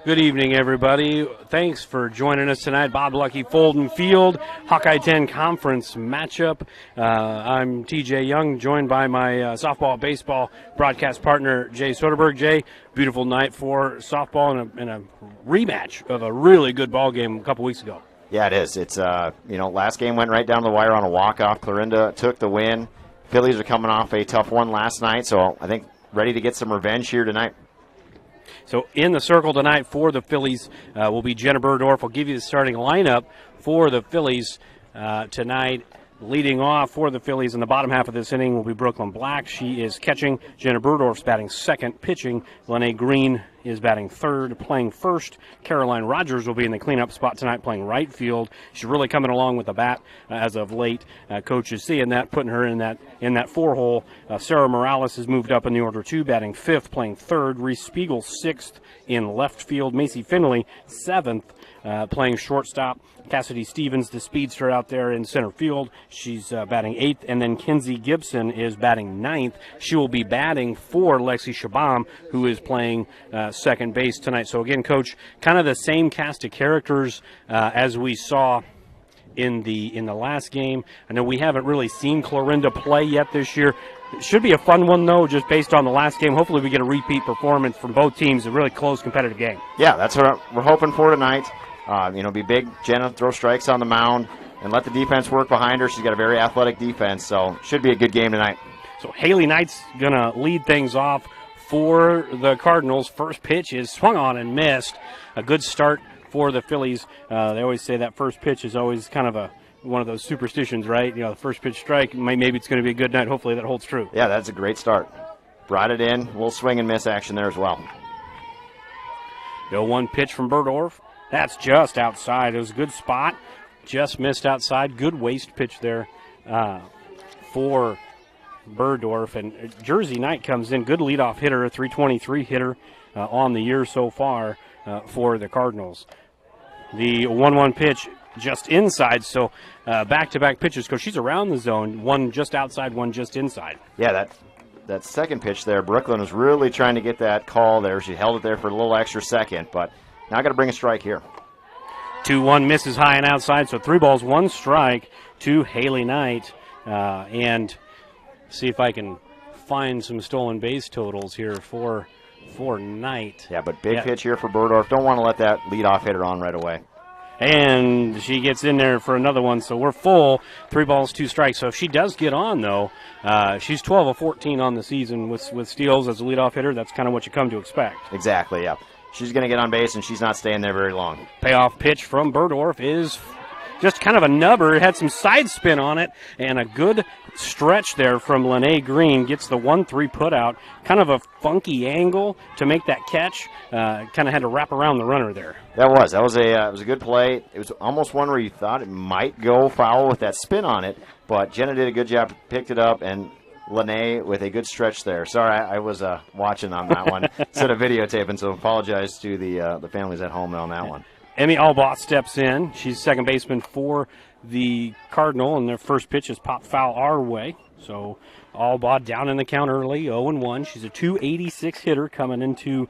Good evening, everybody. Thanks for joining us tonight. Bob Lucky, Fulton Field, Hawkeye 10 Conference matchup. I'm TJ Young, joined by my softball, baseball broadcast partner, Jay Soderberg. Jay, beautiful night for softball and a rematch of a really good ball game a couple weeks ago. Yeah, it is. It's, last game went right down the wire on a walk-off. Clarinda took the win. Phillies are coming off a tough one last night, so I think ready to get some revenge here tonight. So in the circle tonight for the Phillies will be Jenna Burdorf. We'll give you the starting lineup for the Phillies tonight. Leading off for the Phillies in the bottom half of this inning will be Brooklyn Black. She is catching. Jenna Burdorf's batting second. Pitching, Lene Green is batting third. Playing first, Caroline Rogers will be in the cleanup spot tonight playing right field. She's really coming along with the bat as of late. Coach is seeing that, putting her in that four-hole. Sarah Morales has moved up in the order two, batting fifth, playing third. Reese Spiegel sixth in left field. Macy Finley seventh, playing shortstop. Cassidy Stevens, the speedster, out there in center field. She's batting eighth, and then Kinsey Gibson is batting ninth. She will be batting for Lexi Shabam, who is playing second base tonight. So again, Coach, kind of the same cast of characters as we saw in the last game. I know we haven't really seen Clarinda play yet this year. It should be a fun one, though, just based on the last game. Hopefully we get a repeat performance from both teams, a really close competitive game. Yeah, that's what we're hoping for tonight. Be big. Jenna throw strikes on the mound and let the defense work behind her. She's got a very athletic defense, so should be a good game tonight. So Haley Knight's going to lead things off for the Cardinals. First pitch is swung on and missed. A good start for the Phillies. They always say that first pitch is always kind of one of those superstitions, right? The first pitch strike, maybe it's going to be a good night. Hopefully that holds true. Yeah, that's a great start. Brought it in. A little swing and miss action there as well. The 0-1 pitch from Burdorf. That's just outside. It was a good spot. Just missed outside. Good waste pitch there for Burdorf. And Jersey Knight comes in. Good leadoff hitter, a 323 hitter on the year so far for the Cardinals. The 1-1 pitch just inside. So back-to-back pitches, because she's around the zone. One just outside, one just inside. Yeah, that second pitch there, Brooklyn was really trying to get that call there. She held it there for a little extra second, but now I got to bring a strike here. 2-1 misses high and outside, so 3 balls, 1 strike to Haley Knight. And see if I can find some stolen base totals here for Knight. Yeah, but big pitch here for Burdorf. Don't want to let that leadoff hitter on right away. And she gets in there for another one, so we're full. 3 balls, 2 strikes. So if she does get on, though, she's 12 of 14 on the season with steals as a leadoff hitter. That's kind of what you come to expect. Exactly, yeah. She's going to get on base, and she's not staying there very long. Payoff pitch from Burdorf is just kind of a nubber. It had some side spin on it, and a good stretch there from Lene Green. Gets the 1-3 put out. Kind of a funky angle to make that catch. Kind of had to wrap around the runner there. That was a good play. It was almost one where you thought it might go foul with that spin on it, but Jenna did a good job, picked it up, and Lene with a good stretch there. Sorry, I was watching on that one instead of videotaping, so apologize to the families at home on that one. Emmy Albaugh steps in. She's second baseman for the Cardinal, and their first pitch is pop foul our way. So Albaugh down in the count early, 0-1. She's a 286 hitter coming into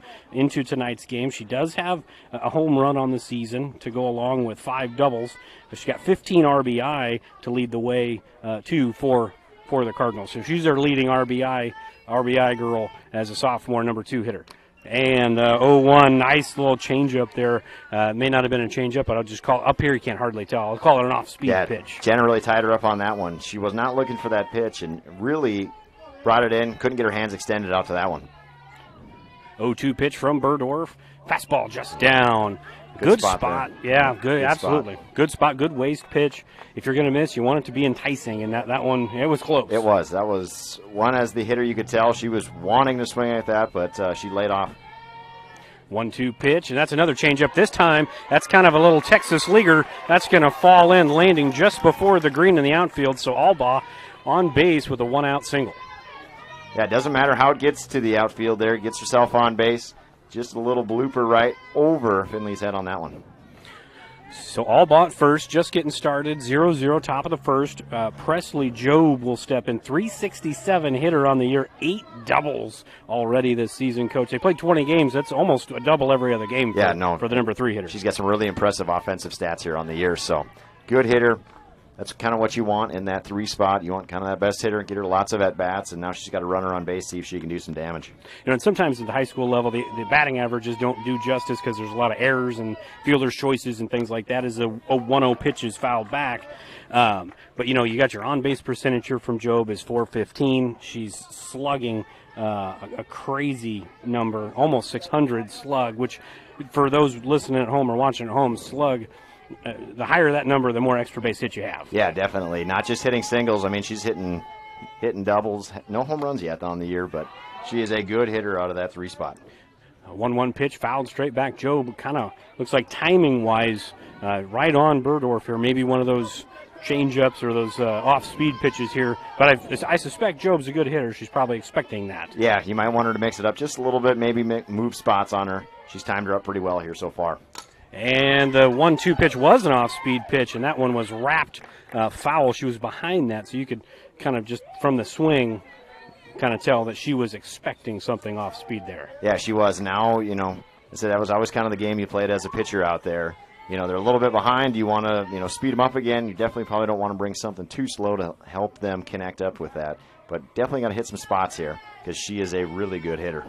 tonight's game. She does have a home run on the season to go along with 5 doubles, but she's got 15 RBI to lead the way for the Cardinals. So she's their leading RBI girl as a sophomore, number 2 hitter. And 0-1, nice little changeup there. May not have been a changeup, but I'll just call it up here. You can't hardly tell. I'll call it an off-speed pitch. Jenna really tied her up on that one. She was not looking for that pitch and really brought it in. Couldn't get her hands extended out to that one. 0-2 pitch from Burdorf. Fastball just down. Good spot. Yeah, good, absolutely. Spot. Good spot, good waist pitch. If you're going to miss, you want it to be enticing, and that one, it was close. It was. That was one as the hitter. You could tell she was wanting to swing at that, but she laid off. 1-2 pitch, and that's another changeup. This time, that's kind of a little Texas leaguer. That's going to fall in, landing just before the green in the outfield, so Albaugh on base with a 1-out single. Yeah, it doesn't matter how it gets to the outfield there. It gets herself on base. Just a little blooper right over Finley's head on that one. So all bought first, just getting started, 0-0, top of the first. Presley Job will step in, 367 hitter on the year, 8 doubles already this season, Coach. They played 20 games. That's almost a double every other game for the number 3 hitter. She's got some really impressive offensive stats here on the year, so good hitter. That's kind of what you want in that 3 spot. You want kind of that best hitter and get her lots of at-bats, and now she's got a runner on base, see if she can do some damage. And sometimes at the high school level, the batting averages don't do justice because there's a lot of errors and fielder's choices and things like that as a 1-0 pitch is fouled back. But, you got your on-base percentage here from Job is .415. She's slugging a crazy number, almost 600 slug, which for those listening at home or watching at home, slug – the higher that number, the more extra base hits you have. Yeah, definitely. Not just hitting singles. I mean, she's hitting doubles. No home runs yet on the year, but she is a good hitter out of that 3 spot. A 1-1 pitch, fouled straight back. Job kind of looks like timing-wise right on Burdorf here. Maybe one of those change-ups or those off-speed pitches here. But I suspect Job's a good hitter. She's probably expecting that. Yeah, you might want her to mix it up just a little bit, maybe move spots on her. She's timed her up pretty well here so far. And the 1-2 pitch was an off-speed pitch, and that one was wrapped foul. She was behind that, so you could kind of just from the swing kind of tell that she was expecting something off-speed there. Yeah, she was. Now, I said that was always kind of the game you played as a pitcher out there. They're a little bit behind. You want to, speed them up again. You definitely probably don't want to bring something too slow to help them connect up with that. But definitely got to hit some spots here because she is a really good hitter.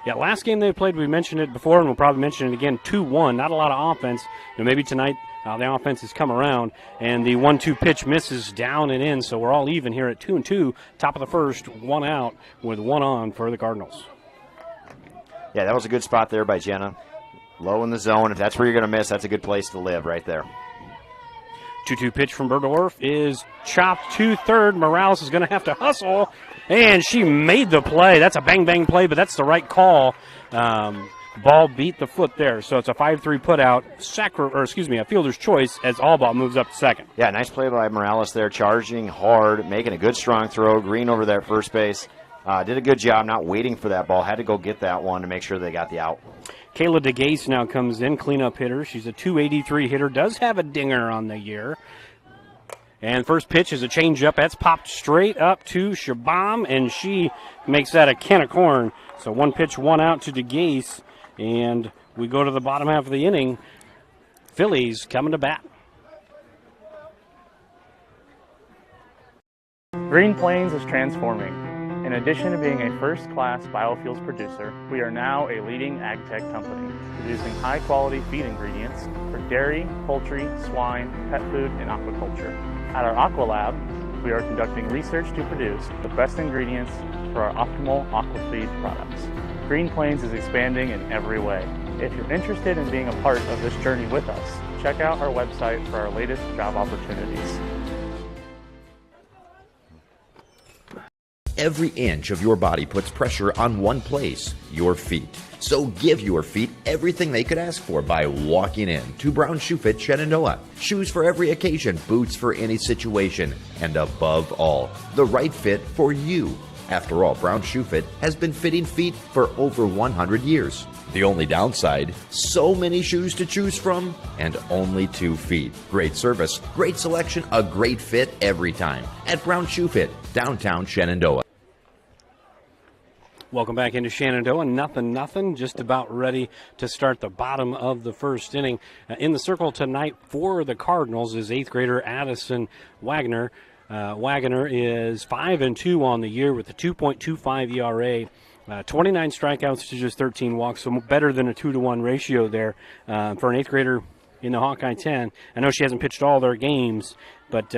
Yeah, last game they played, we mentioned it before, and we'll probably mention it again, 2-1. Not a lot of offense. Maybe tonight the offense has come around, and the 1-2 pitch misses down and in, so we're all even here at 2-2. Top of the first, 1 out with 1 on for the Cardinals. Yeah, that was a good spot there by Jenna. Low in the zone. If that's where you're going to miss, that's a good place to live right there. 2-2 pitch from Burdorf is chopped to third. Morales is going to have to hustle, and she made the play. That's a bang-bang play, but that's the right call. Ball beat the foot there, so it's a 5-3 put-out. A fielder's choice as Allball moves up to second. Yeah, nice play by Morales there, charging hard, making a good strong throw. Green over there at first base. Did a good job not waiting for that ball. Had to go get that one to make sure they got the out. Kayla DeGase now comes in, cleanup hitter. She's a .283 hitter, does have a dinger on the year. And first pitch is a changeup. That's popped straight up to Shabam, and she makes that a can of corn. So 1 pitch, 1 out to DeGase, and we go to the bottom half of the inning. Phillies coming to bat. Green Plains is transforming. In addition to being a first-class biofuels producer, we are now a leading ag-tech company, producing high-quality feed ingredients for dairy, poultry, swine, pet food, and aquaculture. At our Aqua Lab, we are conducting research to produce the best ingredients for our optimal aquafeed products. Green Plains is expanding in every way. If you're interested in being a part of this journey with us, check out our website for our latest job opportunities. Every inch of your body puts pressure on one place, your feet. So give your feet everything they could ask for by walking in to Brown Shoe Fit Shenandoah. Shoes for every occasion, boots for any situation, and above all, the right fit for you. After all, Brown Shoe Fit has been fitting feet for over 100 years. The only downside, so many shoes to choose from and only 2 feet. Great service, great selection, a great fit every time at Brown Shoe Fit, downtown Shenandoah. Welcome back into Shenandoah. Nothing. Just about ready to start the bottom of the first inning. In the circle tonight for the Cardinals is 8th grader Addison Wagner. Wagner is 5-2 on the year with a 2.25 ERA. 29 strikeouts to just 13 walks, so better than a 2-to-1 ratio there for an 8th grader in the Hawkeye 10. I know she hasn't pitched all their games, but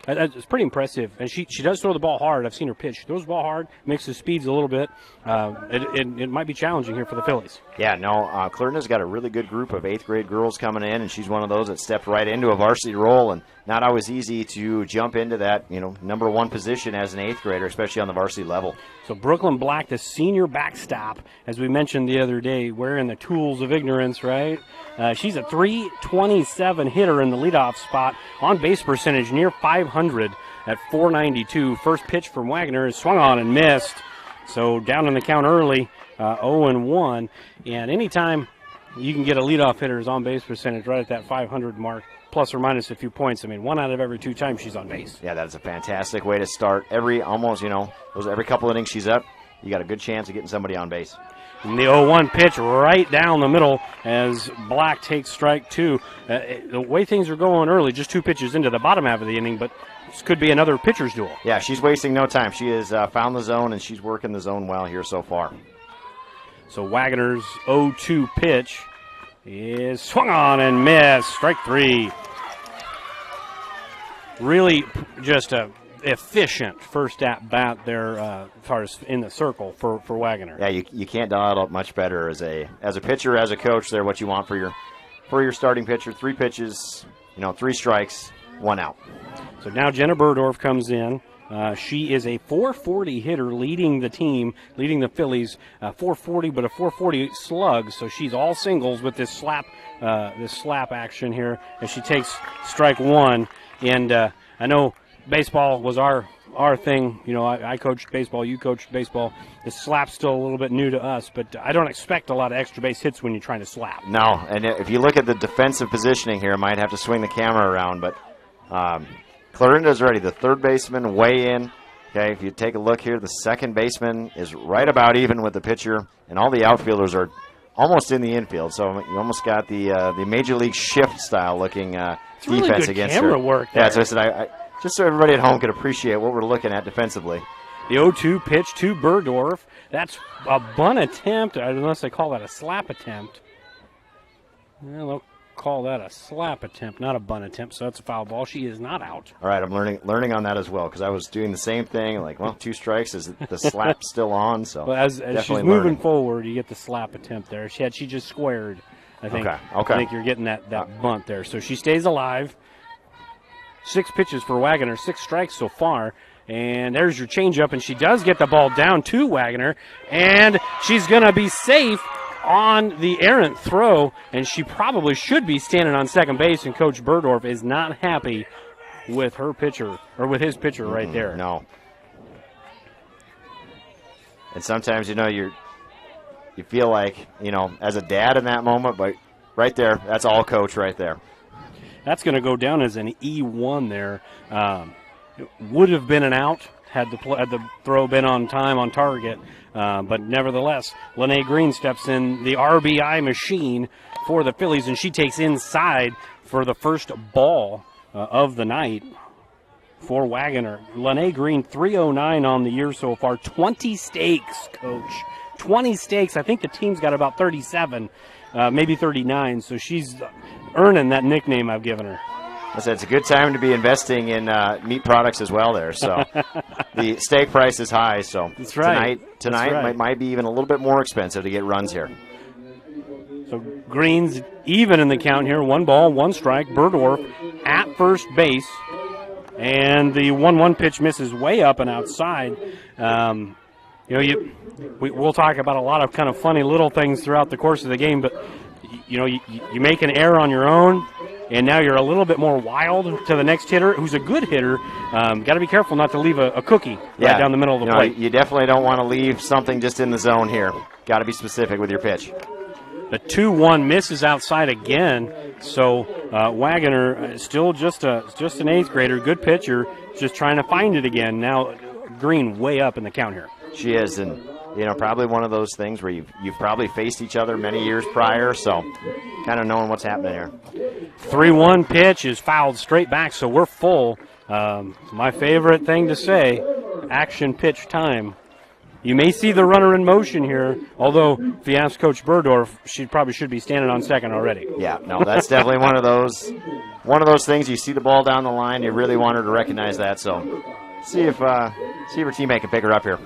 it's pretty impressive. And she does throw the ball hard. I've seen her pitch. She throws the ball hard, mixes speeds a little bit. It might be challenging here for the Phillies. Yeah, no, Clarinda's got a really good group of 8th grade girls coming in, and she's one of those that stepped right into a varsity role, and not always easy to jump into that, number 1 position as an 8th grader, especially on the varsity level. So Brooklyn Black, the senior backstop, as we mentioned the other day, wearing the tools of ignorance, right? She's a .327 hitter in the leadoff spot. On base percentage near 500 at .492. First pitch from Wagner is swung on and missed. So down in the count early, 0-1. And anytime you can get a leadoff hitter's on-base percentage right at that 500 mark, plus or minus a few points. I mean, 1 out of every 2 times she's on base. Yeah, that's a fantastic way to start. Every couple innings she's up, you got a good chance of getting somebody on base. And the 0-1 pitch right down the middle as Black takes strike 2. The way things are going early, just 2 pitches into the bottom half of the inning, but this could be another pitcher's duel. Yeah, she's wasting no time. She has found the zone, and she's working the zone well here so far. So Wagner's 0-2 pitch is swung on and missed. Strike 3. Really just a efficient first at bat there as far as in the circle for Wagner. Yeah, you can't dial it up much better as a pitcher, as a coach. There, what you want for your starting pitcher. 3 pitches, 3 strikes, 1 out. So now Jenna Burdorf comes in. She is a 440 hitter leading the team, leading the Phillies. 440, but a 440 slug. So she's all singles with this slap action here as she takes strike 1. And I know baseball was our thing. I coached baseball, you coached baseball. The slap's still a little bit new to us, but I don't expect a lot of extra base hits when you're trying to slap. No, and if you look at the defensive positioning here, I might have to swing the camera around, but Clarinda's ready. The third baseman way in. Okay, if you take a look here, the second baseman is right about even with the pitcher, and all the outfielders are almost in the infield. So you almost got the major league shift style looking defense really good against camera her. work there. Yeah, so I said, just so everybody at home could appreciate what we're looking at defensively. The 0-2 pitch to Burdorf. That's a bunt attempt, unless they call that a slap attempt. Well, they'll call that a slap attempt, not a bunt attempt, so that's a foul ball. She is not out. All right, I'm learning on that as well, because I was doing the same thing. Like, 2 strikes, is the slap still on? So well, as she's moving forward, you get the slap attempt there. She just squared, I think. Okay. I think you're getting that bunt there. So she stays alive. 6 pitches for Wagner, 6 strikes so far. And there's your changeup, and she does get the ball down to Wagner, and she's going to be safe on the errant throw, and she probably should be standing on second base, and Coach Burdorf is not happy with her pitcher, or with his pitcher right there. No. And sometimes, you feel like, as a dad in that moment, but right there, that's all coach right there. That's going to go down as an E1 there. It would have been an out had the throw been on time, on target. But nevertheless, Lene Green steps in, the RBI machine for the Phillies, and she takes inside for the first ball of the night for Wagner. Lene Green, 309 on the year so far. 20 stakes, Coach. 20 stakes. I think the team's got about 37, maybe 39, so she's earning that nickname I've given her. I said it's a good time to be investing in meat products as well there. So the steak price is high. So that's right. Tonight right. might be even a little bit more expensive to get runs here. So Green's even in the count here. 1 ball, 1 strike. Burdorf at first base. And the 1-1 pitch misses way up and outside. We'll talk about a lot of kind of funny little things throughout the course of the game, but you make an error on your own, and now you're a little bit more wild to the next hitter, who's a good hitter. Got to be careful not to leave a cookie right down the middle of the plate. You definitely don't want to leave something just in the zone here. Got to be specific with your pitch. The 2-1 misses outside again, so Wagner still just an 8th grader, good pitcher, just trying to find it again. Now Green way up in the count here. She is, and probably one of those things where you've probably faced each other many years prior, so kind of knowing what's happening here. 3-1 pitch is fouled straight back, so we're full. My favorite thing to say, action pitch time. You may see the runner in motion here, although if you ask Coach Burdorf, she probably should be standing on second already. Yeah, no, that's definitely one of those things. You see the ball down the line, you really want her to recognize that. So see if her teammate can pick her up here.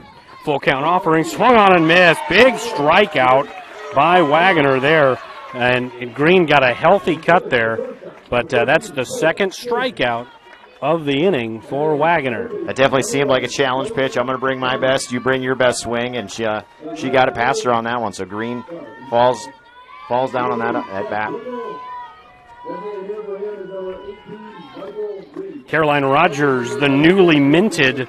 Full count offering, swung on and missed. Big strikeout by Wagner there, and Green got a healthy cut there, but that's the second strikeout of the inning for Wagner. That definitely seemed like a challenge pitch. I'm going to bring my best, you bring your best swing, and she got it past her on that one. So Green falls down on that at bat. Caroline Rogers, the newly minted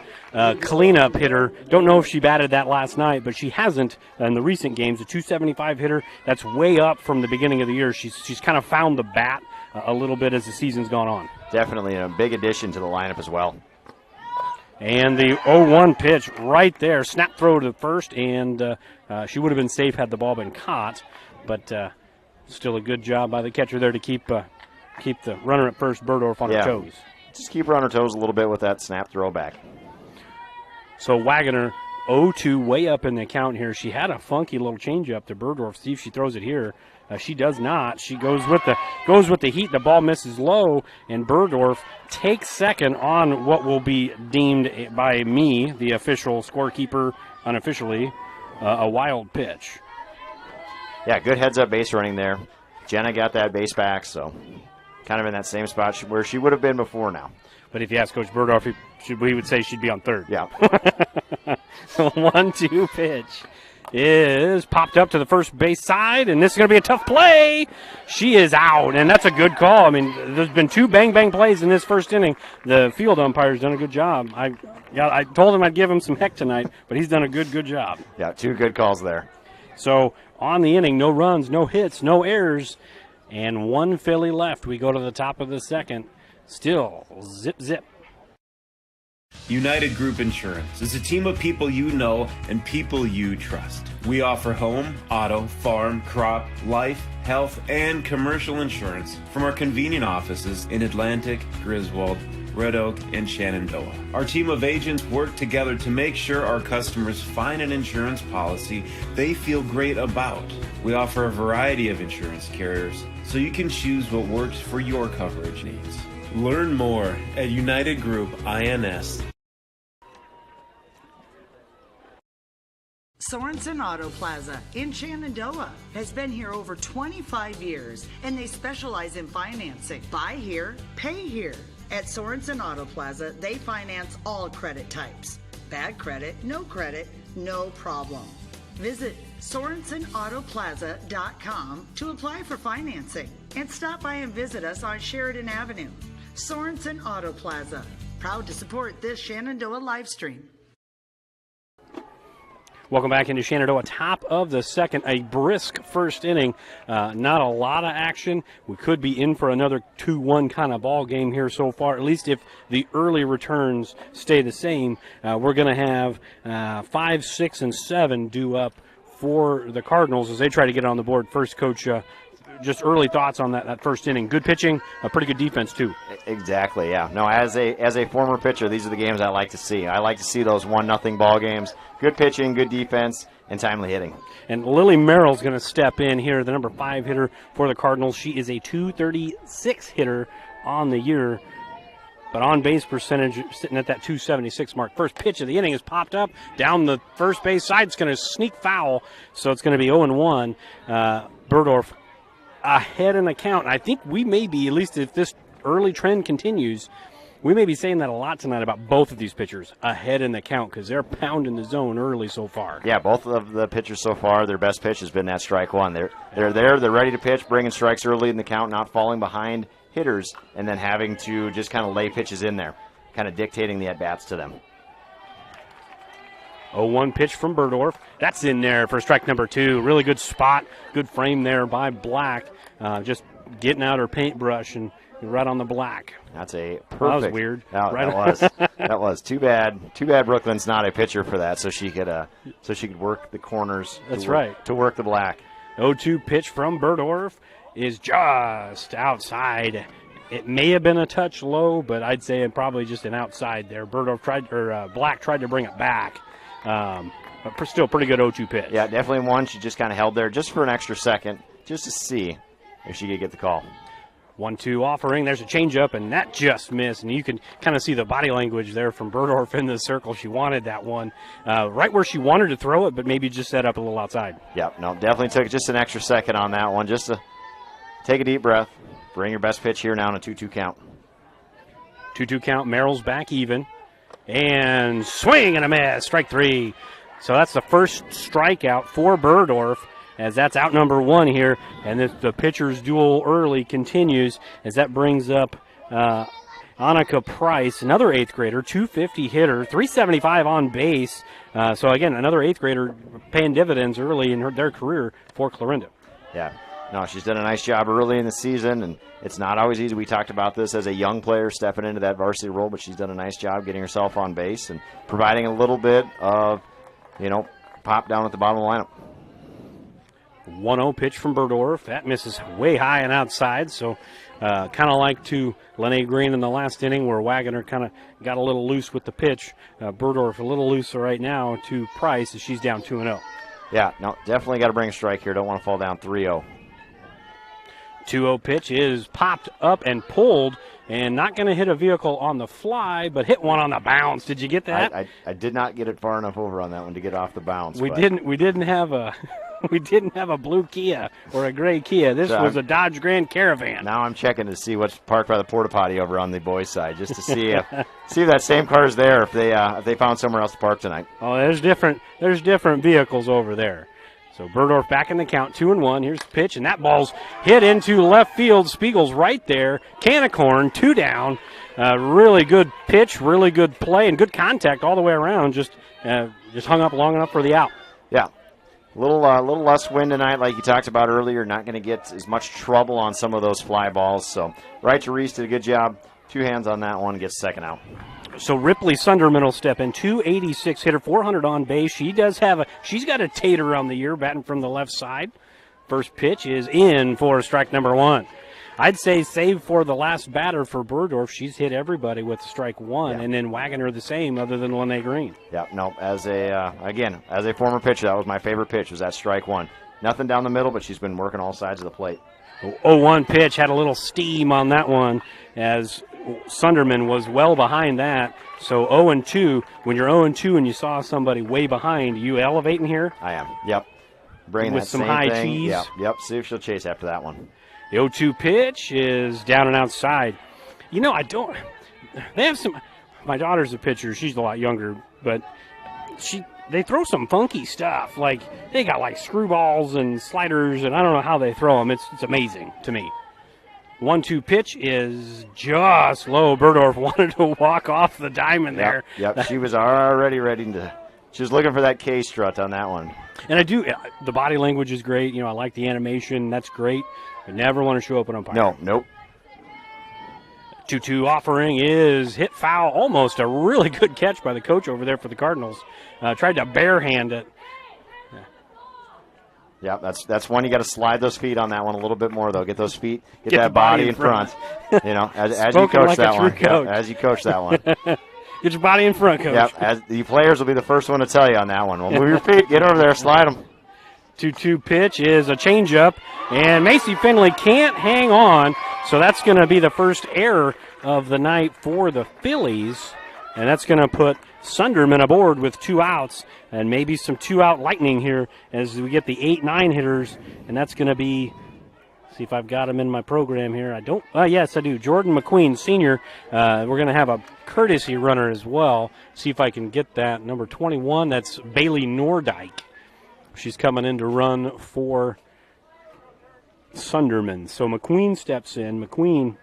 cleanup hitter. Don't know if she batted that last night, but she hasn't in the recent games. A 275 hitter, that's way up from the beginning of the year. She's kind of found the bat a little bit as the season's gone on. Definitely a big addition to the lineup as well. And the 0-1 pitch right there, snap throw to the first, and she would have been safe had the ball been caught, but still a good job by the catcher there to keep the runner at first, Burdorf, on her toes. Just keep her on her toes a little bit with that snap throw back. So Wagoner 0-2, way up in the count here. She had a funky little changeup to Burdorf. See if she throws it here. She does not. She goes with the heat. The ball misses low, and Burdorf takes second on what will be deemed by me, the official scorekeeper, unofficially, a wild pitch. Yeah, good heads-up base running there. Jenna got that base back, so kind of in that same spot where she would have been before now. But if you ask Coach Burdorf, we would say she'd be on third. Yeah. 1-2 pitch is popped up to the first base side, and this is going to be a tough play. She is out, and that's a good call. I mean, there's been 2 bang-bang plays in this first inning. The field umpire's done a good job. I told him I'd give him some heck tonight, but he's done a good job. Yeah, 2 good calls there. So on the inning, no runs, no hits, no errors, and 1 Philly left. We go to the top of the second. Still zip. United Group Insurance is a team of people you know and people you trust. We offer home, auto, farm, crop, life, health, and commercial insurance from our convenient offices in Atlantic, Griswold, Red Oak, and Shenandoah. Our team of agents work together to make sure our customers find an insurance policy they feel great about. We offer a variety of insurance carriers, so you can choose what works for your coverage needs. Learn more at United Group INS. Sorensen Auto Plaza in Shenandoah has been here over 25 years, and they specialize in financing. Buy here, pay here. At Sorensen Auto Plaza, they finance all credit types. Bad credit, no problem. Visit SorensenAutoplaza.com to apply for financing, and stop by and visit us on Sheridan Avenue. Sorensen Auto Plaza, proud to support this Shenandoah live stream. Welcome back into Shenandoah, top of the second, a brisk first inning. Not a lot of action. We could be in for another 2-1 kind of ball game here so far, at least if the early returns stay the same. We're going to have 5, 6, and 7 due up for the Cardinals as they try to get on the board. First, Coach, just early thoughts on that first inning. Good pitching, a pretty good defense too. Exactly, yeah. No, as a former pitcher, these are the games I like to see. I like to see those 1-0 ball games. Good pitching, good defense, and timely hitting. And Lily Merrill's going to step in here, the number 5 hitter for the Cardinals. She is a .236 hitter on the year, but on-base percentage sitting at that .276 mark. First pitch of the inning is popped up down the first base side. It's going to sneak foul, so it's going to be 0-1. Burdorf ahead in the count. I think we may be, at least if this early trend continues, we may be saying that a lot tonight about both of these pitchers ahead in the count because they're pounding the zone early so far. Yeah, both of the pitchers so far, their best pitch has been that strike one. They're there, they're ready to pitch, bringing strikes early in the count, not falling behind hitters, and then having to just kind of lay pitches in there, kind of dictating the at-bats to them. 0-1 pitch from Burdorf. That's in there for strike number 2. Really good spot, good frame there by Black. Just getting out her paintbrush and right on the black. That's a perfect. That was weird. That was too bad. Too bad Brooklyn's not a pitcher for that, so she could work the corners. That's right. To work the black. 0-2 pitch from Burdorf is just outside. It may have been a touch low, but I'd say it probably just an outside there. Black tried to bring it back. But still pretty good 0-2 pitch. Yeah, definitely one. She just kind of held there just for an extra second, just to see if she could get the call. 1-2 offering. There's a changeup, and that just missed. And you can kind of see the body language there from Burdorf in the circle. She wanted that one right where she wanted to throw it, but maybe just set up a little outside. Yep, no, definitely took just an extra second on that one, just to take a deep breath, bring your best pitch here now in a 2-2 count. 2-2 count. Merrill's back even. And swing and a miss. Strike 3. So that's the first strikeout for Burdorf, as that's out number 1 here. And the pitcher's duel early continues as that brings up Annika Price, another 8th grader, 250 hitter, 375 on base. So again, another 8th grader paying dividends early in their career for Clarinda. Yeah. No, she's done a nice job early in the season, and it's not always easy. We talked about this as a young player stepping into that varsity role, but she's done a nice job getting herself on base and providing a little bit of, pop down at the bottom of the lineup. 1-0 pitch from Berdorf. That misses way high and outside, so kind of like to Lene Green in the last inning where Wagoner kind of got a little loose with the pitch. Berdorf a little looser right now to Price as she's down 2-0. Yeah, no, definitely got to bring a strike here. Don't want to fall down 3-0. 2-0 pitch is popped up and pulled, and not going to hit a vehicle on the fly, but hit one on the bounce. Did you get that? I did not get it far enough over on that one to get off the bounce. We didn't have a we didn't have a blue Kia or a gray Kia. This was a Dodge Grand Caravan. Now I'm checking to see what's parked by the porta potty over on the boys' side, just to see if that same car is there if they found somewhere else to park tonight. Oh, there's different vehicles over there. So Berdorf back in the count, 2-1. Here's the pitch, and that ball's hit into left field. Spiegel's right there. Can of corn, 2 down. Really good pitch, really good play, and good contact all the way around. Just hung up long enough for the out. Yeah. A little less wind tonight, like you talked about earlier. Not going to get as much trouble on some of those fly balls. So Right to Reese did a good job. 2 hands on that one, gets second out. So Ripley Sunderman will step in, 286 hitter, 400 on base. She's got a tater on the year, batting from the left side. First pitch is in for strike number 1. I'd say save for the last batter for Berdorf. She's hit everybody with strike 1, yeah. And then Wagoner the same, other than Lene Green. Yeah, no. As a former pitcher, that was my favorite pitch. Was that strike 1? Nothing down the middle, but she's been working all sides of the plate. 0-1 pitch, had a little steam on that one as Sunderman was well behind that. So 0-2. When you're 0-2 and you saw somebody way behind, you elevating here? I am. Yep. Bringing with that some same high thing. cheese. Yep. See if she'll chase after that one. The 0-2 pitch is down and outside. They have some. My daughter's a pitcher. She's a lot younger, but they throw some funky stuff. Like they got like screwballs and sliders, and I don't know how they throw them. It's amazing to me. 1-2 pitch is just low. Berdorf wanted to walk off the diamond there. Yep. She was already ready to. She was looking for that K strut on that one. And the body language is great. I like the animation. That's great. I never want to show up an umpire. Nope. 2-2 offering is hit foul. Almost a really good catch by the coach over there for the Cardinals. Tried to barehand it. Yeah, that's one you got to slide those feet on that one a little bit more, though. Get those feet, get that body in front. As you coach that one. Yep, as you coach that one. Get your body in front, coach. Yep, as the players will be the first one to tell you on that one. Well, move your feet, get over there, slide them. 2-2 pitch is a changeup, and Macy Finley can't hang on, so that's going to be the first error of the night for the Phillies, and that's going to put Sunderman aboard with 2 outs, and maybe some 2-out lightning here as we get the 8-9 hitters, and that's going to be, see if I've got him in my program here. I don't. Yes, I do. Jordan McQueen, senior. We're going to have a courtesy runner as well. See if I can get that. Number 21, that's Bailey Nordyke. She's coming in to run for Sunderman. So McQueen steps in. McQueen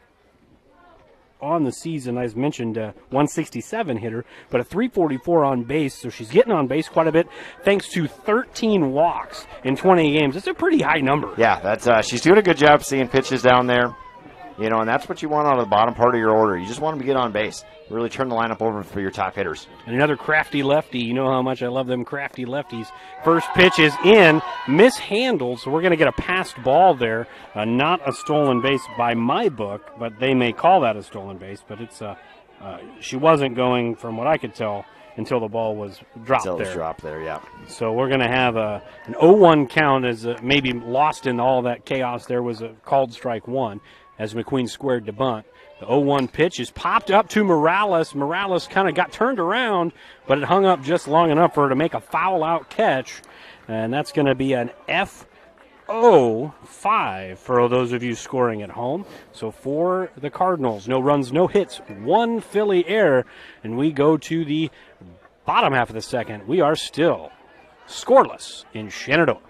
on the season, as mentioned, 167 hitter, but a 344 on base, so she's getting on base quite a bit thanks to 13 walks in 20 games. That's a pretty high number. Yeah, that's she's doing a good job seeing pitches down there, and that's what you want out of the bottom part of your order. You just want them to get on base. Really turn the lineup over for your top hitters. And another crafty lefty. You know how much I love them crafty lefties. First pitch is in, mishandled, so we're going to get a passed ball there. Not a stolen base by my book, but they may call that a stolen base. But it's she wasn't going, from what I could tell, until the ball was dropped there. Until it was dropped there, yeah. So we're going to have an 0-1 count as maybe lost in all that chaos. There was a called strike 1 as McQueen squared to bunt. The 0-1 pitch is popped up to Morales. Morales kind of got turned around, but it hung up just long enough for her to make a foul-out catch. And that's going to be an F-O-5 for those of you scoring at home. So for the Cardinals, no runs, no hits, 1 Philly error. And we go to the bottom half of the second. We are still scoreless in Shenandoah.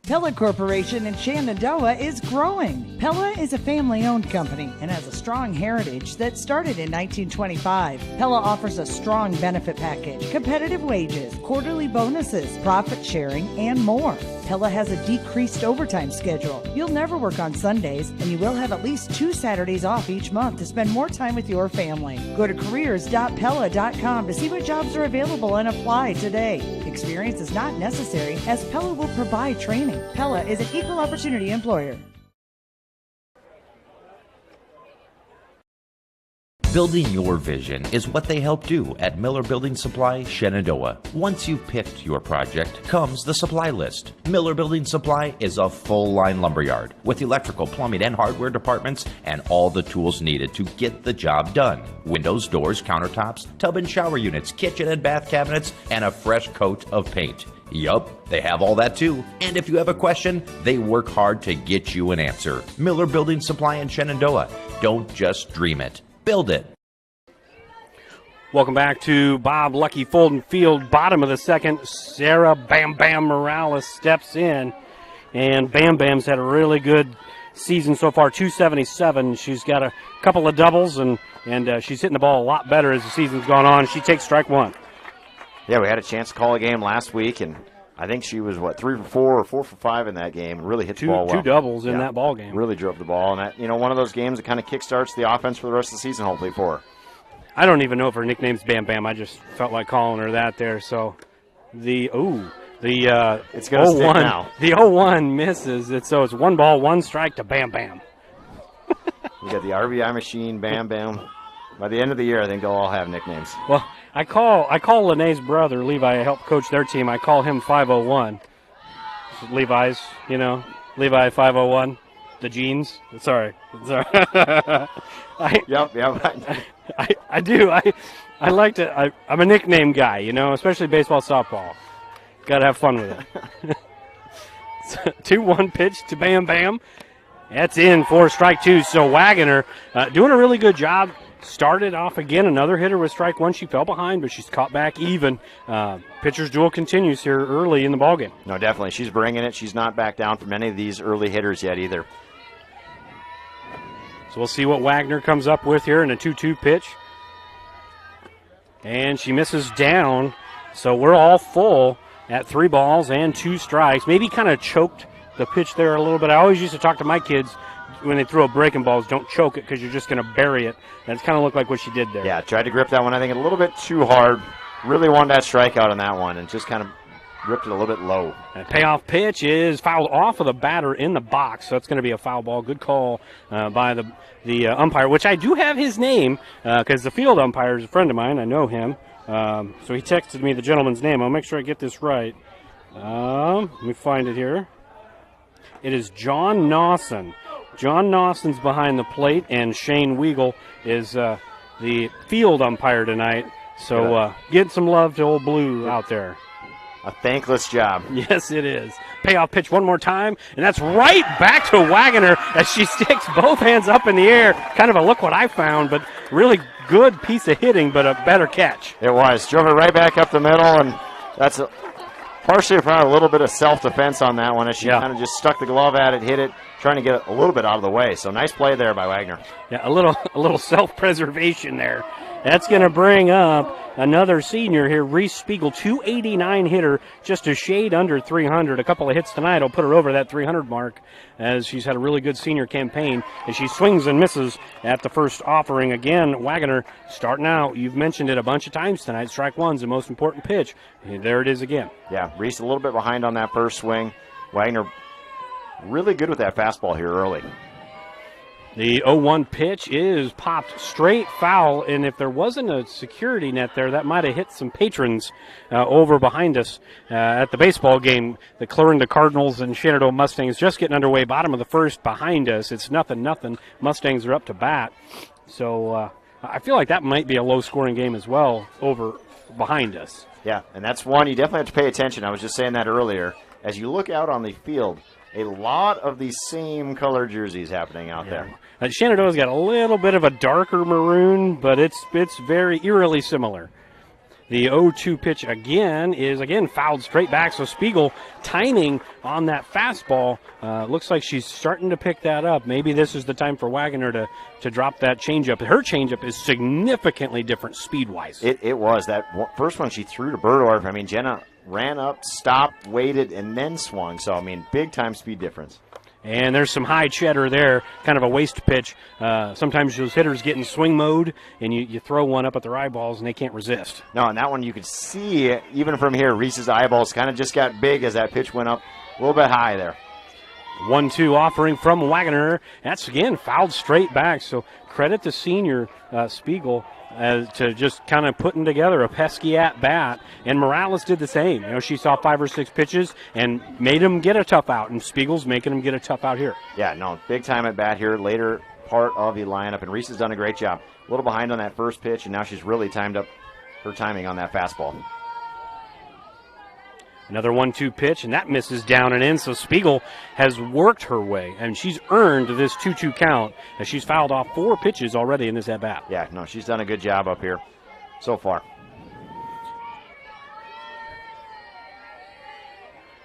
Pella Corporation in Shenandoah is growing. Pella is a family-owned company and has a strong heritage that started in 1925. Pella offers a strong benefit package, competitive wages, quarterly bonuses, profit sharing, and more. Pella has a decreased overtime schedule. You'll never work on Sundays, and you will have at least 2 Saturdays off each month to spend more time with your family. Go to careers.pella.com to see what jobs are available and apply today. Experience is not necessary, as Pella will provide training. Pella is an equal opportunity employer. Building your vision is what they help do at Miller Building Supply, Shenandoah. Once you've picked your project, comes the supply list. Miller Building Supply is a full-line lumberyard with electrical, plumbing, and hardware departments and all the tools needed to get the job done. Windows, doors, countertops, tub and shower units, kitchen and bath cabinets, and a fresh coat of paint. Yup, they have all that too. And if you have a question, they work hard to get you an answer. Miller Building Supply in Shenandoah. Don't just dream it. Build it. Welcome back to Bob Lucky Fulton Field, bottom of the second. Sarah Bam Bam Morales steps in, and Bam Bam's had a really good season so far, 277. She's got a couple of doubles, and she's hitting the ball a lot better as the season's gone on. She takes strike one. Yeah, we had a chance to call a game last week, and I think she was, 3 for 4 or 4 for 5 in that game, and really hit the ball well. 2 doubles in that ball game. Really drove the ball, and that, one of those games that kind of kickstarts the offense for the rest of the season, hopefully, for her. I don't even know if her nickname's Bam Bam. I just felt like calling her that there. So it's gonna stick now. The 0-1 misses. So it's 1 ball, 1 strike to Bam Bam. We got the RBI machine, Bam Bam. By the end of the year, I think they'll all have nicknames. Well, I call Lene's brother, Levi. I help coach their team. I call him 501. Levi's, Levi 501. The jeans. Sorry. Yep. I do. I like to. I'm a nickname guy, especially baseball, softball. Got to have fun with it. 2-1 pitch to Bam Bam. That's in for strike 2. So Wagner doing a really good job. Started off again, another hitter with strike 1. She fell behind, but she's caught back even. Pitcher's duel continues here early in the ballgame. No, definitely. She's bringing it. She's not back down from any of these early hitters yet either. So we'll see what Wagner comes up with here in a 2-2 pitch. And she misses down. So we're all full at 3 balls and 2 strikes. Maybe kind of choked the pitch there a little bit. I always used to talk to my kids when they throw breaking balls, don't choke it because you're just going to bury it. And it's kind of looked like what she did there. Yeah, tried to grip that one, I think, a little bit too hard. Really wanted that strikeout on that one and just kind of gripped it a little bit low. And payoff pitch is fouled off of the batter in the box, so it's going to be a foul ball. Good call by the umpire, which I do have his name because the field umpire is a friend of mine. I know him. So he texted me the gentleman's name. I'll make sure I get this right. Let me find it here. It is John Nawson. John Nawson's behind the plate, and Shane Weigel is the field umpire tonight. So get some love to old Blue out there. A thankless job. Yes, it is. Payoff pitch one more time, and that's right back to Wagner as she sticks both hands up in the air. Kind of a look what I found, but really good piece of hitting, but a better catch. It was. Drove it right back up the middle, and that's partially probably a little bit of self-defense on that one as she kind of just stuck the glove at it, hit it, trying to get it a little bit out of the way. So nice play there by Wagner. Yeah, a little self-preservation there. That's going to bring up another senior here, Reese Spiegel, 289 hitter, just a shade under 300. A couple of hits tonight will put her over that 300 mark as she's had a really good senior campaign. And she swings and misses at the first offering. Again, Wagner starting out. You've mentioned it a bunch of times tonight. Strike one's the most important pitch. And there it is again. Yeah, Reese a little bit behind on that first swing. Wagner really good with that fastball here early. The 0-1 pitch is popped straight foul, and if there wasn't a security net there, that might have hit some patrons over behind us at the baseball game. The Clarinda Cardinals and Shenandoah Mustangs just getting underway. Bottom of the first behind us. It's 0-0. Mustangs are up to bat. So I feel like that might be a low-scoring game as well over behind us. Yeah, and that's one you definitely have to pay attention. I was just saying that earlier. As you look out on the field, a lot of these same color jerseys happening out there. Shenandoah's got a little bit of a darker maroon, but it's very eerily similar. The 0-2 pitch again is fouled straight back. So Spiegel timing on that fastball. Looks like she's starting to pick that up. Maybe this is the time for Wagner to drop that changeup. Her changeup is significantly different speed-wise. It was. That first one she threw to Berdorf. I mean, Jenna ran up, stopped, waited, and then swung. So, I mean, big-time speed difference. And there's some high cheddar there, kind of a waste pitch. Sometimes those hitters get in swing mode, and you throw one up at their eyeballs, and they can't resist. No, and that one you could see, even from here, Reese's eyeballs kind of just got big as that pitch went up a little bit high there. 1-2 offering from Wagner. That's, again, fouled straight back. So credit to senior Spiegel to just kind of putting together a pesky at-bat. And Morales did the same. You know, she saw 5 or 6 pitches and made him get a tough out, and Spiegel's making him get a tough out here. Yeah, no, big time at-bat here, later part of the lineup, and Reese has done a great job. A little behind on that first pitch, and now she's really timed up her timing on that fastball. Another 1-2 pitch, and that misses down and in, so Spiegel has worked her way, and she's earned this 2-2 count as she's fouled off 4 pitches already in this at-bat. Yeah, no, she's done a good job up here so far.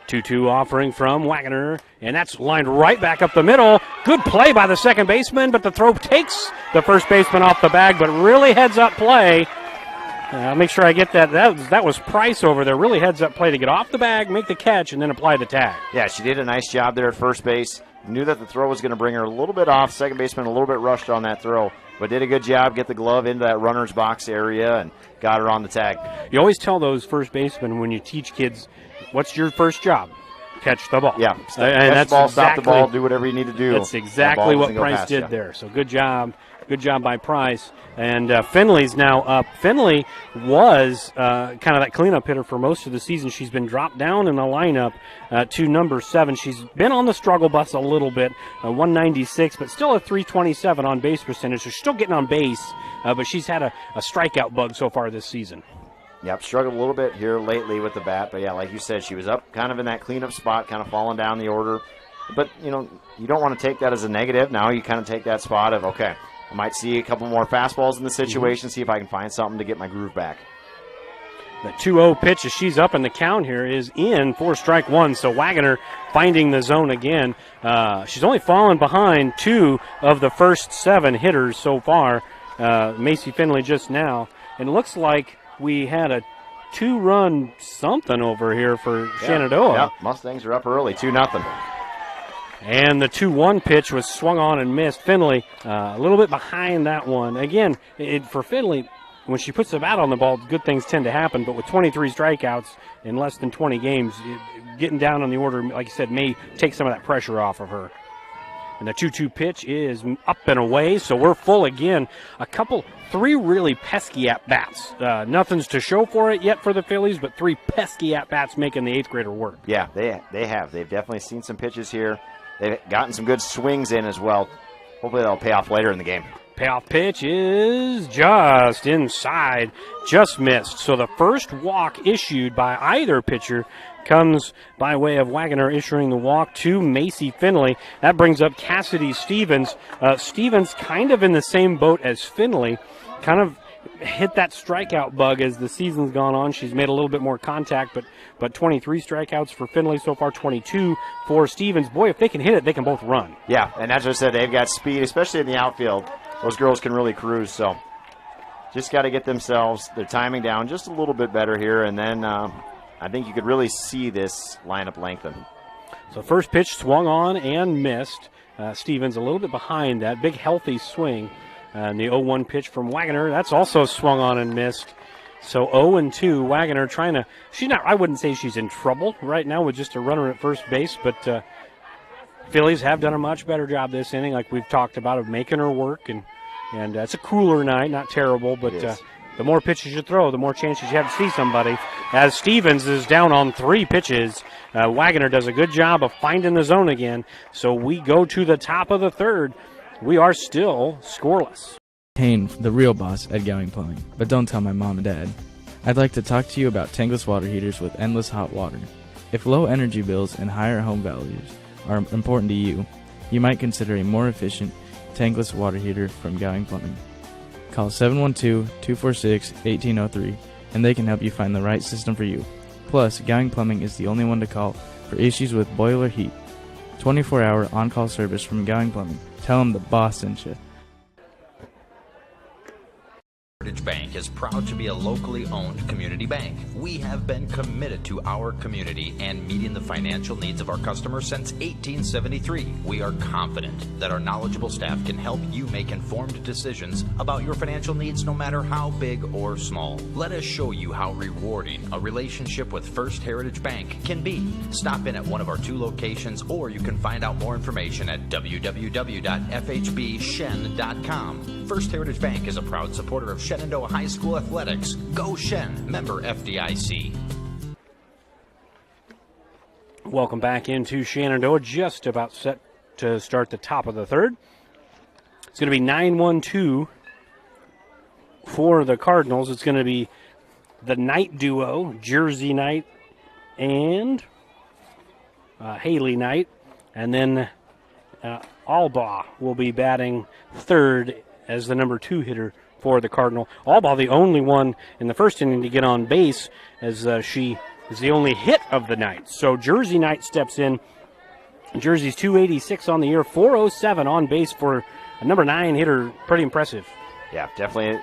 2-2 offering from Wagner, and that's lined right back up the middle. Good play by the second baseman, but the throw takes the first baseman off the bag, but really heads-up play. I'll make sure I get that. That was Price over there. Really heads-up play to get off the bag, make the catch, and then apply the tag. Yeah, she did a nice job there at first base. Knew that the throw was going to bring her a little bit off. Second baseman a little bit rushed on that throw, but did a good job, get the glove into that runner's box area, and got her on the tag. You always tell those first basemen when you teach kids, what's your first job? Catch the ball. Yeah, and catch the ball, stop the ball, do whatever you need to do. That's exactly what Price did there. So good job by Price. And Finley's now up. Finley was kind of that cleanup hitter for most of the season. She's been dropped down in the lineup to number 7. She's been on the struggle bus a little bit, 196, but still a 327 on base percentage. So she's still getting on base, but she's had a strikeout bug so far this season. Yep, struggled a little bit here lately with the bat, but yeah, like you said, she was up kind of in that cleanup spot, kind of falling down the order. But, you know, you don't want to take that as a negative. Now you kind of take that spot of, okay, I might see a couple more fastballs in the situation, see if I can find something to get my groove back. The 2-0 pitch as she's up in the count here is in for strike 1. So Wagner finding the zone again. She's only fallen behind 2 of the first 7 hitters so far. Macy Finley just now. And it looks like we had a 2-run something over here for Shenandoah. Yeah, Mustangs are up early, 2-0. And the 2-1 pitch was swung on and missed. Finley a little bit behind that one. Again, for Finley, when she puts the bat on the ball, good things tend to happen. But with 23 strikeouts in less than 20 games, getting down on the order, like you said, may take some of that pressure off of her. And the 2-2 pitch is up and away, so we're full again. 3 really pesky at-bats. Nothing's to show for it yet for the Phillies, but 3 pesky at-bats making the 8th grader work. Yeah, they have. They've definitely seen some pitches here. They've gotten some good swings in as well. Hopefully that'll pay off later in the game. Payoff pitch is just inside, just missed. So the first walk issued by either pitcher comes by way of Wagner issuing the walk to Macy Finley. That brings up Cassidy Stevens. Stevens kind of in the same boat as Finley, kind of hit that strikeout bug as the season's gone on. She's made a little bit more contact, but 23 strikeouts for Finley so far, 22 for Stevens. Boy, if they can hit it, they can both run. Yeah, and as I said, they've got speed, especially in the outfield. Those girls can really cruise, so just got to get themselves, their timing down just a little bit better here, and then I think you could really see this lineup lengthen. So first pitch swung on and missed. Stevens a little bit behind that. Big, healthy swing. And the 0-1 pitch from Wagner, that's also swung on and missed. So 0-2, Wagner trying to, I wouldn't say she's in trouble right now with just a runner at first base, but Phillies have done a much better job this inning, like we've talked about, of making her work. And it's a cooler night, not terrible, but the more pitches you throw, the more chances you have to see somebody. As Stevens is down on 3 pitches, Wagner does a good job of finding the zone again. So we go to the top of the 3rd. We are still scoreless. Kane, the real boss at Gowing Plumbing, but don't tell my mom and dad. I'd like to talk to you about tankless water heaters with endless hot water. If low energy bills and higher home values are important to you, you might consider a more efficient tankless water heater from Gowing Plumbing. Call 712-246-1803 and they can help you find the right system for you. Plus, Gowing Plumbing is the only one to call for issues with boiler heat. 24-hour on-call service from Gowing Plumbing. Tell them the boss sent you. Heritage Bank is proud to be a locally owned community bank. We have been committed to our community and meeting the financial needs of our customers since 1873. We are confident that our knowledgeable staff can help you make informed decisions about your financial needs no matter how big or small. Let us show you how rewarding a relationship with First Heritage Bank can be. Stop in at one of our 2 locations, or you can find out more information at www.fhbshen.com. First Heritage Bank is a proud supporter of Shenandoah High School athletics. Go Shen, member FDIC. Welcome back into Shenandoah, just about set to start the top of the third. It's going to be 9-1-2 for the Cardinals. It's going to be the Knight duo, Jersey Knight and Haley Knight. And then Albaugh will be batting third as the number 2 hitter for the Cardinal. Albaugh, the only one in the first inning to get on base, as she is the only hit of the night. So Jersey Knight steps in. Jersey's 286 on the year, 407 on base for a number 9 hitter. Pretty impressive. Yeah, definitely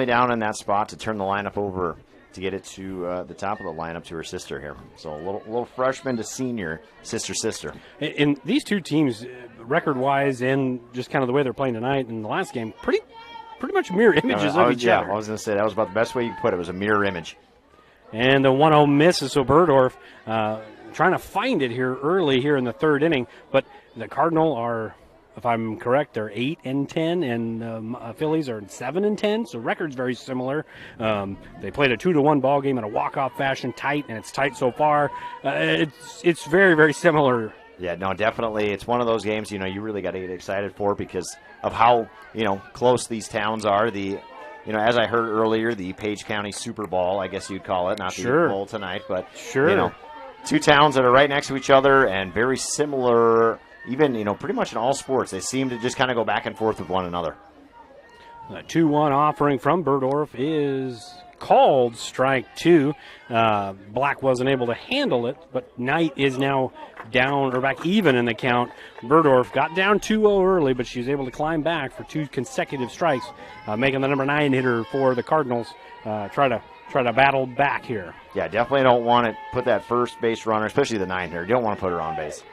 down in that spot to turn the lineup over to get it to the top of the lineup to her sister here. So a little freshman to senior, sister. And these two teams, record-wise and just kind of the way they're playing tonight in the last game, pretty much mirror images of each other. I was going to say that was about the best way you could put it. It was a mirror image. And the 1-0 miss is so Burdorf trying to find it here early here in the third inning. But the Cardinal are, if I'm correct, they're 8-10, and Phillies are 7-10. So record's very similar. They played a 2-1 ball game in a walk-off fashion, tight, and it's tight so far. It's very, very similar. Yeah, no, definitely. It's one of those games, you really got to get excited for because of how, close these towns are. As I heard earlier, the Page County Super Bowl, I guess you'd call it, not the bowl tonight, but, two towns that are right next to each other and very similar, even, pretty much in all sports. They seem to just kind of go back and forth with one another. The 2-1 offering from Burdorf is called strike 2. Black wasn't able to handle it, but Knight is now down or back even in the count. Burdorf got down 2-0 early, but she was able to climb back for 2 consecutive strikes, making the number 9 hitter for the Cardinals try to battle back here. Yeah, definitely don't want to put that first base runner, especially the 9 hitter. You don't want to put her on base.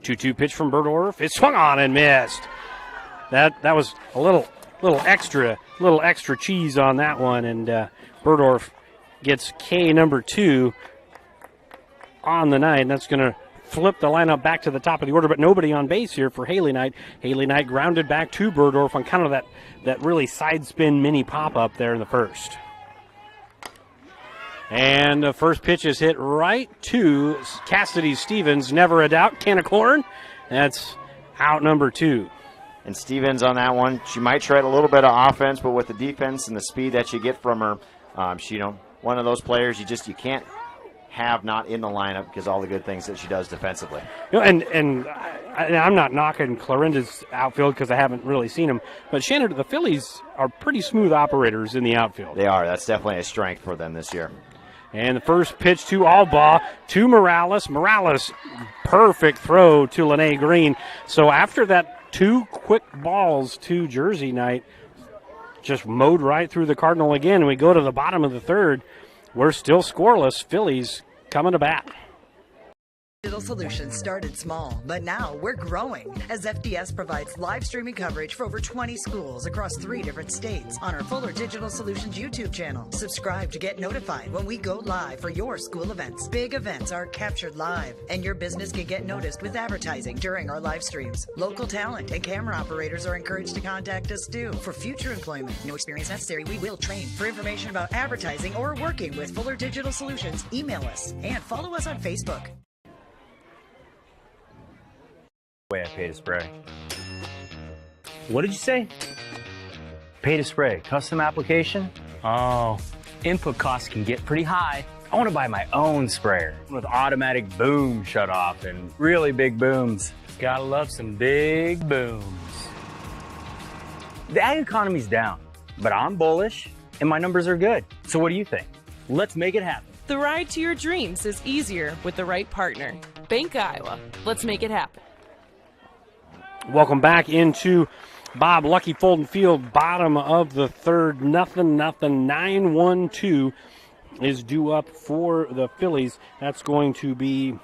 2-2 pitch from Burdorf. It swung on and missed. That was a little extra cheese on that one, and Burdorf gets K number 2 on the night, and that's going to flip the lineup back to the top of the order, but nobody on base here for Haley Knight. Haley Knight grounded back to Burdorf on kind of that really side spin mini pop-up there in the first. And the first pitch is hit right to Cassidy Stevens. Never a doubt. Can of corn. That's out number 2. And Stevens on that one, she might try a little bit of offense, but with the defense and the speed that you get from her, she, one of those players you can't have not in the lineup because all the good things that she does defensively. And I'm not knocking Clarinda's outfield because I haven't really seen them, but Shannon, the Phillies are pretty smooth operators in the outfield. They are. That's definitely a strength for them this year. And the first pitch to Albaugh, to Morales. Morales, perfect throw to Lene Green. So after that 2 quick balls to Jersey Knight, just mowed right through the Cardinal again. And we go to the bottom of the third. We're still scoreless. Phillies coming to bat. Digital Solutions started small, but now we're growing as FDS provides live streaming coverage for over 20 schools across 3 different states on our Fuller Digital Solutions YouTube channel. Subscribe to get notified when we go live for your school events. Big events are captured live, and your business can get noticed with advertising during our live streams. Local talent and camera operators are encouraged to contact us too for future employment. No experience necessary. We will train. For information about advertising or working with Fuller Digital Solutions, email us and follow us on Facebook. Way I pay to spray. What did you say? Pay to spray, custom application? Oh, input costs can get pretty high. I want to buy my own sprayer with automatic boom shutoff and really big booms. Gotta love some big booms. The ag economy's down, but I'm bullish and my numbers are good. So what do you think? Let's make it happen. The ride to your dreams is easier with the right partner. Bank Iowa. Let's make it happen. Welcome back into Bob Lucky Fulton Field, bottom of the third. Nothing. 9-1-2 is due up for the Phillies. That's going to be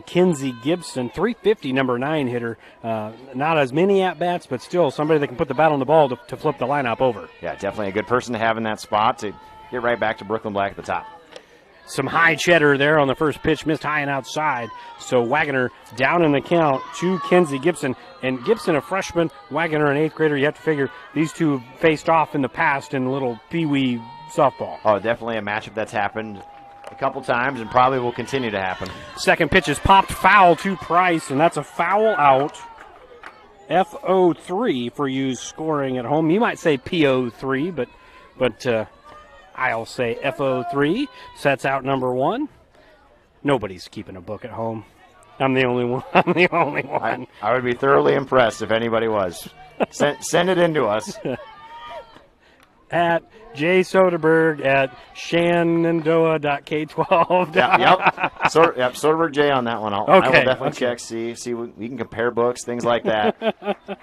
Kinsey Gibson, 350, number 9 hitter. Not as many at-bats, but still somebody that can put the bat on the ball to flip the lineup over. Yeah, definitely a good person to have in that spot to get right back to Brooklyn Black at the top. Some high cheddar there on the first pitch, missed high and outside. So Wagoner down in the count to Kinsey Gibson. And Gibson, a freshman, Wagoner, an 8th grader. You have to figure these two faced off in the past in a little pee-wee softball. Oh, definitely a matchup that's happened a couple times and probably will continue to happen. Second pitch is popped foul to Price, and that's a foul out. FO3 for you scoring at home. You might say PO3, but I'll say FO3. Sets out number 1. Nobody's keeping a book at home. I'm the only one. I would be thoroughly impressed if anybody was. Send it in to us. At Jay Soderberg at Shenandoah.K12. Yep. Soderberg J on that one. I will definitely check, see we can compare books, things like that.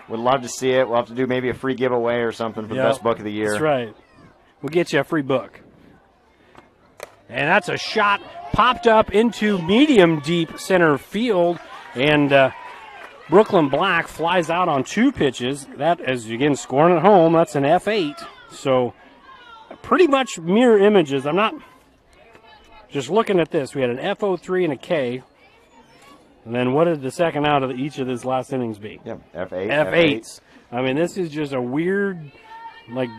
Would love to see it. We'll have to do maybe a free giveaway or something for the best book of the year. That's right. We'll get you a free book. And that's a shot popped up into medium deep center field. And Brooklyn Black flies out on 2 pitches. That is, again, scoring at home. That's an F8. So pretty much mirror images. I'm not just looking at this. We had an FO3 and a K. And then what did the second out of each of these last innings be? Yep, F8. F8s. I mean, this is just a weird, like,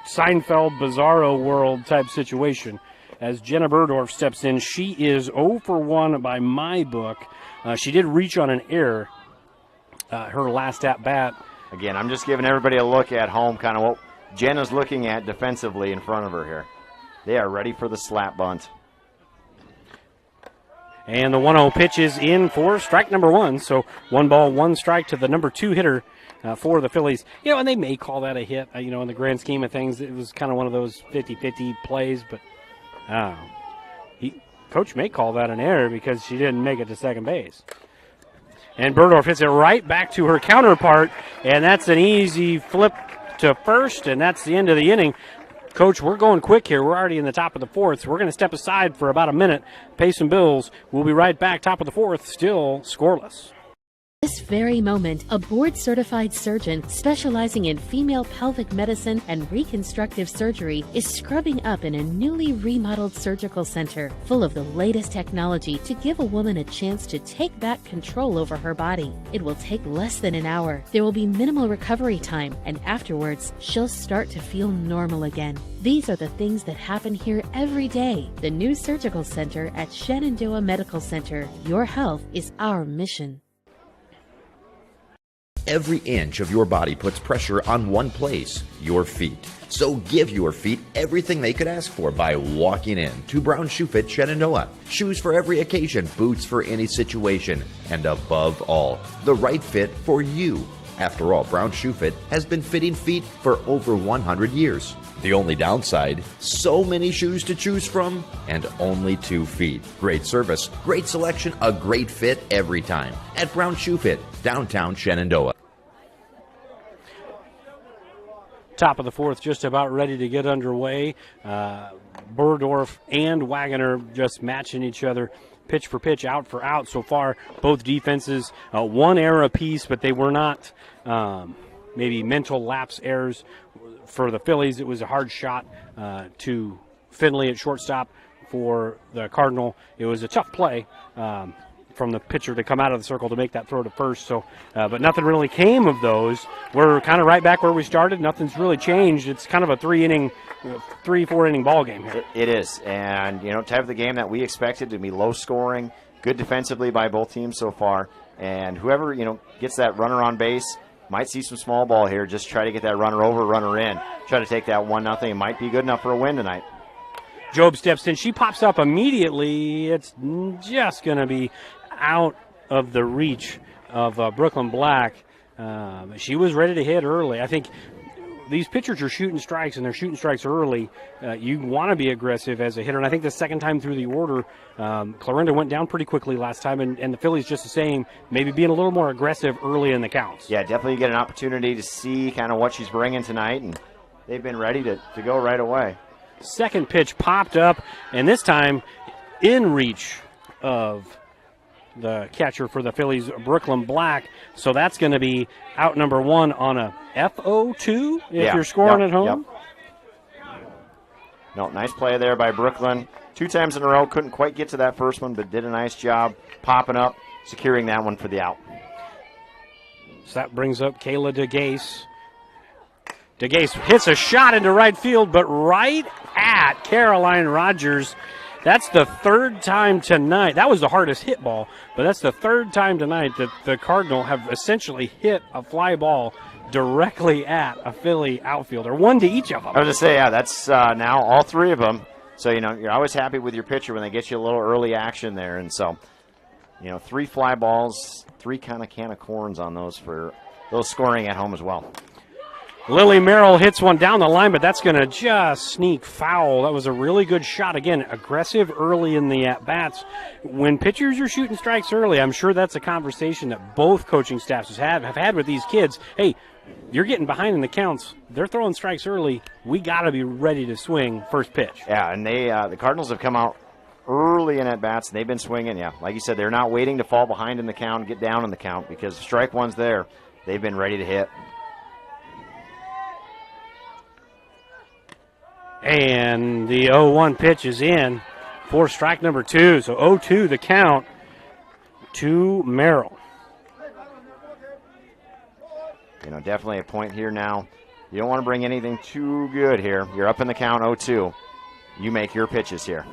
Seinfeld Bizarro world type situation. As Jenna Burdorf steps in, she is 0 for 1 by my book. She did reach on an error her last at bat. Again, I'm just giving everybody a look at home, kind of what Jenna's looking at defensively in front of her here. They are ready for the slap bunt. And the 1-0 pitch is in for strike number 1. So 1 ball, 1 strike to the number 2 hitter for the Phillies. You know, and they may call that a hit. In the grand scheme of things, it was kind of one of those 50-50 plays. But Coach may call that an error because she didn't make it to second base. And Burdorf hits it right back to her counterpart, and that's an easy flip to first, and that's the end of the inning. Coach, we're going quick here. We're already in the top of the 4th, so we're going to step aside for about a minute, pay some bills. We'll be right back, top of the 4th, still scoreless. This very moment, a board-certified surgeon specializing in female pelvic medicine and reconstructive surgery is scrubbing up in a newly remodeled surgical center full of the latest technology to give a woman a chance to take back control over her body. It will take less than an hour. There will be minimal recovery time, and afterwards, she'll start to feel normal again. These are the things that happen here every day. The new surgical center at Shenandoah Medical Center. Your health is our mission. Every inch of your body puts pressure on one place, your feet. So give your feet everything they could ask for by walking in to Brown Shoe Fit Shenandoah. Shoes for every occasion, boots for any situation, and above all, the right fit for you. After all, Brown Shoe Fit has been fitting feet for over 100 years. The only downside, so many shoes to choose from and only 2 feet. Great service, great selection, a great fit every time at Brown Shoe Fit, downtown Shenandoah. Top of the 4th, just about ready to get underway. Burdorf and Wagoner just matching each other pitch for pitch, out for out so far. Both defenses, 1 error apiece, but they were not maybe mental lapse errors. For the Phillies, it was a hard shot to Finley at shortstop. For the Cardinal, it was a tough play from the pitcher to come out of the circle to make that throw to first. So, but nothing really came of those. We're kind of right back where we started. Nothing's really changed. It's kind of a 4 inning ball game here. It is, and type of the game that we expected to be low scoring, good defensively by both teams so far, and whoever gets that runner on base might see some small ball here. Just try to get that runner over, runner in. Try to take that 1-0. It might be good enough for a win tonight. Job steps in. She pops up immediately. It's just going to be out of the reach of Brooklyn Black. She was ready to hit early. I think these pitchers are shooting strikes, and they're shooting strikes early. You want to be aggressive as a hitter, and I think the second time through the order, Clarinda went down pretty quickly last time, and the Phillies just the same, maybe being a little more aggressive early in the counts. Yeah, definitely get an opportunity to see kind of what she's bringing tonight, and they've been ready to go right away. Second pitch popped up, and this time in reach of the catcher for the Phillies, Brooklyn Black. So that's going to be out number one on a FO2 if you're scoring at home. No, nice play there by Brooklyn. 2 times in a row, couldn't quite get to that first one, but did a nice job popping up, securing that one for the out. So that brings up Kayla DeGase. DeGase hits a shot into right field, but right at Caroline Rogers. That's the third time tonight. That was the hardest hit ball, but that's the third time tonight that the Cardinal have essentially hit a fly ball directly at a Philly outfielder, one to each of them. I was going to say, yeah, that's now all 3 of them. So, you're always happy with your pitcher when they get you a little early action there. And so, 3 fly balls, 3 kind of can of corns on those for those scoring at home as well. Lily Merrill hits one down the line, but that's going to just sneak foul. That was a really good shot. Again, aggressive early in the at-bats. When pitchers are shooting strikes early, I'm sure that's a conversation that both coaching staffs have had with these kids. Hey, you're getting behind in the counts. They're throwing strikes early. We got to be ready to swing first pitch. Yeah, and they the Cardinals have come out early in at-bats, and they've been swinging. Yeah, like you said, they're not waiting to fall behind in the count, get down in the count, because strike one's there. They've been ready to hit. And the 0-1 pitch is in for strike number 2. So 0-2 the count to Merrill. Definitely a point here now. You don't want to bring anything too good here. You're up in the count 0-2. You make your pitches here.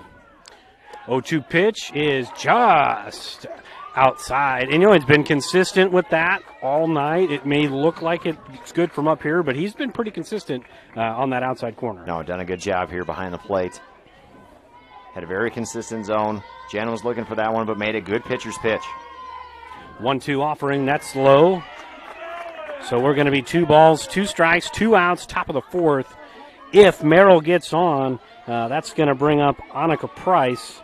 0-2 pitch is just outside. And, it's been consistent with that all night. It may look like it's good from up here, but he's been pretty consistent on that outside corner. No, done a good job here behind the plate. Had a very consistent zone. Jen was looking for that one, but made a good pitcher's pitch. 1-2 offering. That's low. So we're going to be 2 balls, 2 strikes, 2 outs, top of the 4th. If Merrill gets on, that's going to bring up Annika Price,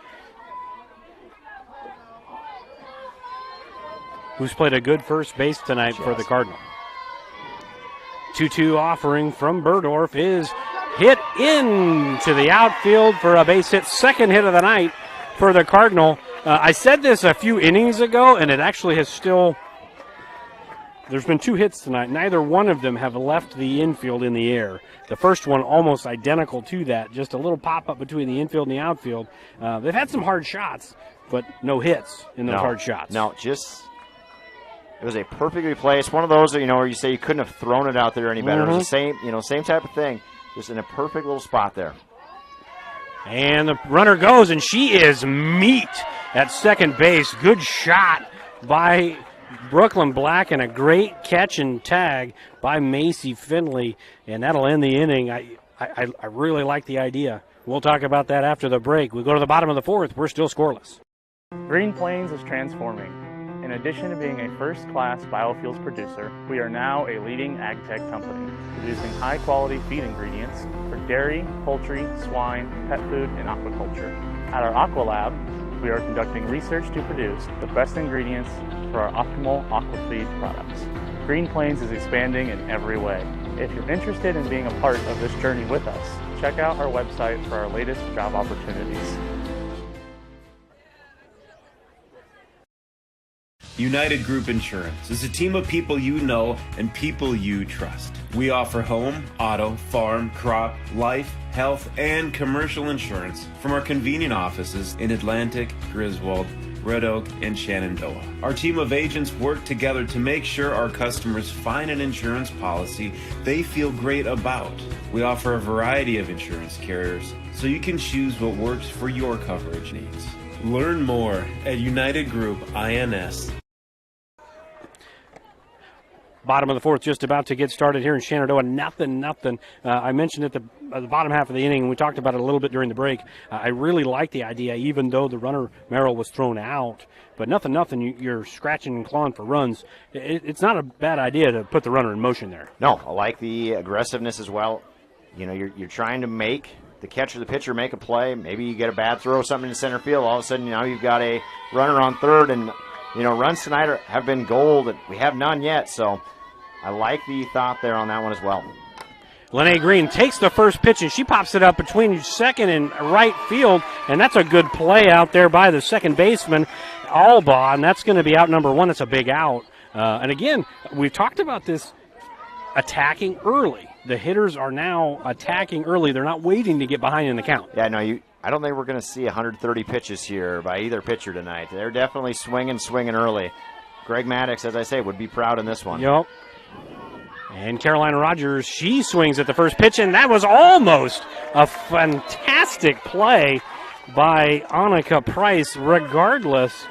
who's played a good first base tonight for the Cardinal. 2-2 offering from Burdorf is hit into the outfield for a base hit. Second hit of the night for the Cardinal. I said this a few innings ago, and it actually has still... There's been 2 hits tonight. Neither one of them have left the infield in the air. The first one almost identical to that, just a little pop-up between the infield and the outfield. They've had some hard shots, but no hits in those hard shots. No, just... It was a perfectly placed, one of those, where you say you couldn't have thrown it out there any better. It was the same type of thing, just in a perfect little spot there. And the runner goes, and she is meat at second base. Good shot by Brooklyn Black, and a great catch and tag by Macy Finley, and that'll end the inning. I really like the idea. We'll talk about that after the break. We go to the bottom of the 4th. We're still scoreless. Green Plains is transforming. In addition to being a first-class biofuels producer, we are now a leading ag tech company, producing high-quality feed ingredients for dairy, poultry, swine, pet food, and aquaculture. At our Aqua Lab, we are conducting research to produce the best ingredients for our optimal aquafeed products. Green Plains is expanding in every way. If you're interested in being a part of this journey with us, check out our website for our latest job opportunities. United Group Insurance is a team of people you know and people you trust. We offer home, auto, farm, crop, life, health, and commercial insurance from our convenient offices in Atlantic, Griswold, Red Oak, and Shenandoah. Our team of agents work together to make sure our customers find an insurance policy they feel great about. We offer a variety of insurance carriers so you can choose what works for your coverage needs. Learn more at United Group INS. Bottom of the fourth, just about to get started here in Shenandoah. Nothing. I mentioned at the bottom half of the inning, and we talked about it a little bit during the break. I really like the idea, even though the runner Merrill was thrown out. But nothing. You're scratching and clawing for runs. It's not a bad idea to put the runner in motion there. No, I like the aggressiveness as well. You know, you're trying to make the catcher, the pitcher make a play. Maybe you get a bad throw, something in center field. All of a sudden, now you've got a runner on third, and runs tonight have been gold, and we have none yet. So I like the thought there on that one as well. Lene Green takes the first pitch, and she pops it up between second and right field, and that's a good play out there by the second baseman, Alba, and that's going to be out number one. That's a big out. And again, we've talked about this attacking early. The hitters are now attacking early. They're not waiting to get behind in the count. Yeah, no, I don't think we're going to see 130 pitches here by either pitcher tonight. They're definitely swinging early. Greg Maddox, as I say, would be proud in this one. Yep. And Carolina Rogers, she swings at the first pitch, and that was almost a fantastic play by Annika Price. Regardless,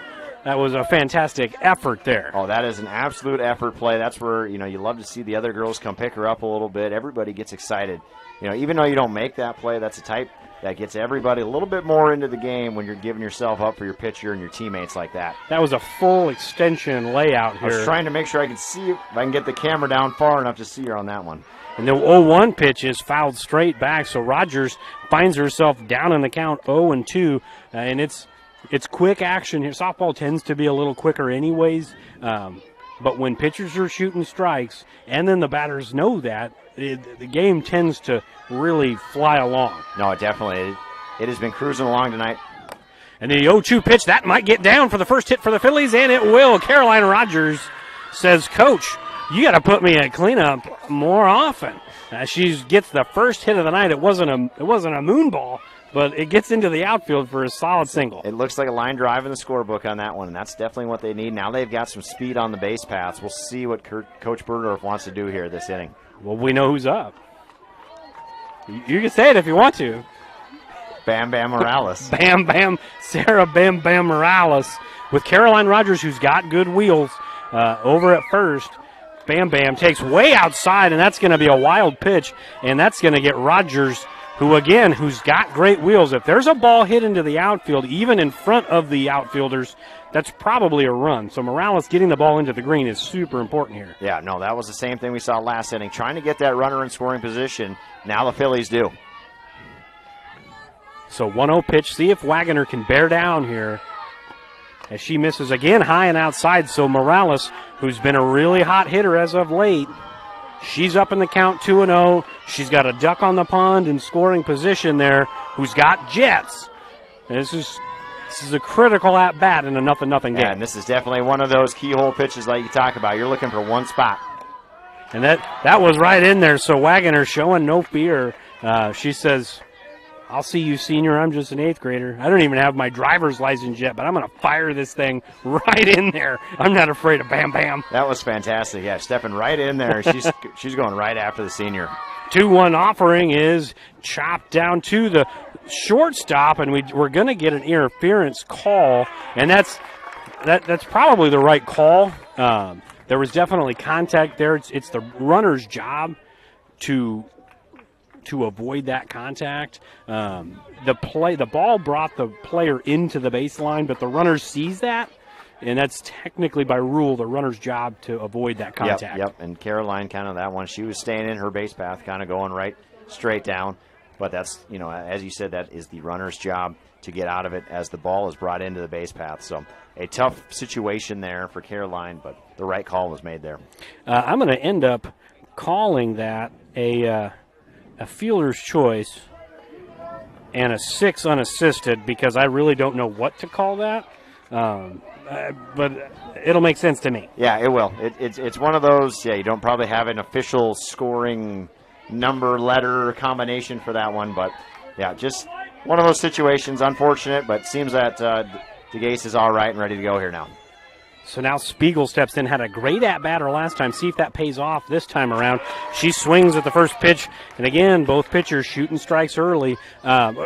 that was a fantastic effort there. Oh, that is an absolute effort play. That's where, you love to see the other girls come pick her up a little bit. Everybody gets excited. Even though you don't make that play, that's a type that gets everybody a little bit more into the game when you're giving yourself up for your pitcher and your teammates like that. That was a full extension layout here. I was trying to make sure I could see if I can get the camera down far enough to see her on that one. And the 0-1 pitch is fouled straight back, so Rogers finds herself down in the count 0-2, and it's quick action here. Softball tends to be a little quicker anyways, but when pitchers are shooting strikes and then the batters know that, the game tends to really fly along. No, definitely. It has been cruising along tonight. And the 0-2 pitch, that might get down for the first hit for the Phillies, and it will. Carolina Rogers says, Coach, you got to put me at cleanup more often. She gets the first hit of the night. It wasn't a moon ball, but it gets into the outfield for a solid single. It looks like a line drive in the scorebook on that one, and that's definitely what they need. Now they've got some speed on the base paths. We'll see what Coach Burdorf wants to do here this inning. Well, we know who's up. You can say it if you want to. Bam Bam Morales. Bam Bam, Sarah Bam Bam Morales with Caroline Rogers, who's got good wheels over at first. Bam Bam takes way outside, and that's going to be a wild pitch, and that's going to get Rogers, who's got great wheels. If there's a ball hit into the outfield, even in front of the outfielders, that's probably a run. So Morales getting the ball into the green is super important here. Yeah, no, that was the same thing we saw last inning. Trying to get that runner in scoring position. Now the Phillies do. So 1-0 pitch. See if Wagoner can bear down here as she misses again high and outside. So Morales, who's been a really hot hitter as of late, she's up in the count 2-0. She's got a duck on the pond in scoring position there who's got jets. And this is a critical at-bat in a 0-0 game. Yeah, and this is definitely one of those keyhole pitches like you talk about. You're looking for one spot. And that was right in there, so Wagoner showing no fear. She says, I'll see you, senior. I'm just an 8th grader. I don't even have my driver's license yet, but I'm going to fire this thing right in there. I'm not afraid of Bam Bam. That was fantastic. Yeah, stepping right in there. She's going right after the senior. 2-1 offering is chopped down to the shortstop, and we're going to get an interference call, and that's probably the right call. There was definitely contact there. It's the runner's job to avoid that contact. The ball brought the player into the baseline, but the runner sees that, and that's technically by rule the runner's job to avoid that contact. Yep. And Caroline, kind of that one, she was staying in her base path, kind of going right straight down. But that's, as you said, that is the runner's job to get out of it as the ball is brought into the base path. So a tough situation there for Caroline, but the right call was made there. I'm going to end up calling that a fielder's choice and a 6 unassisted because I really don't know what to call that. But it'll make sense to me. Yeah, it will. It's one of those, you don't probably have an official scoring number, letter combination for that one, but yeah, just one of those situations. Unfortunate, but seems that DeGase is all right and ready to go here now. So now Spiegel steps in, had a great at-batter last time. See if that pays off this time around. She swings at the first pitch, and again, both pitchers shooting strikes early.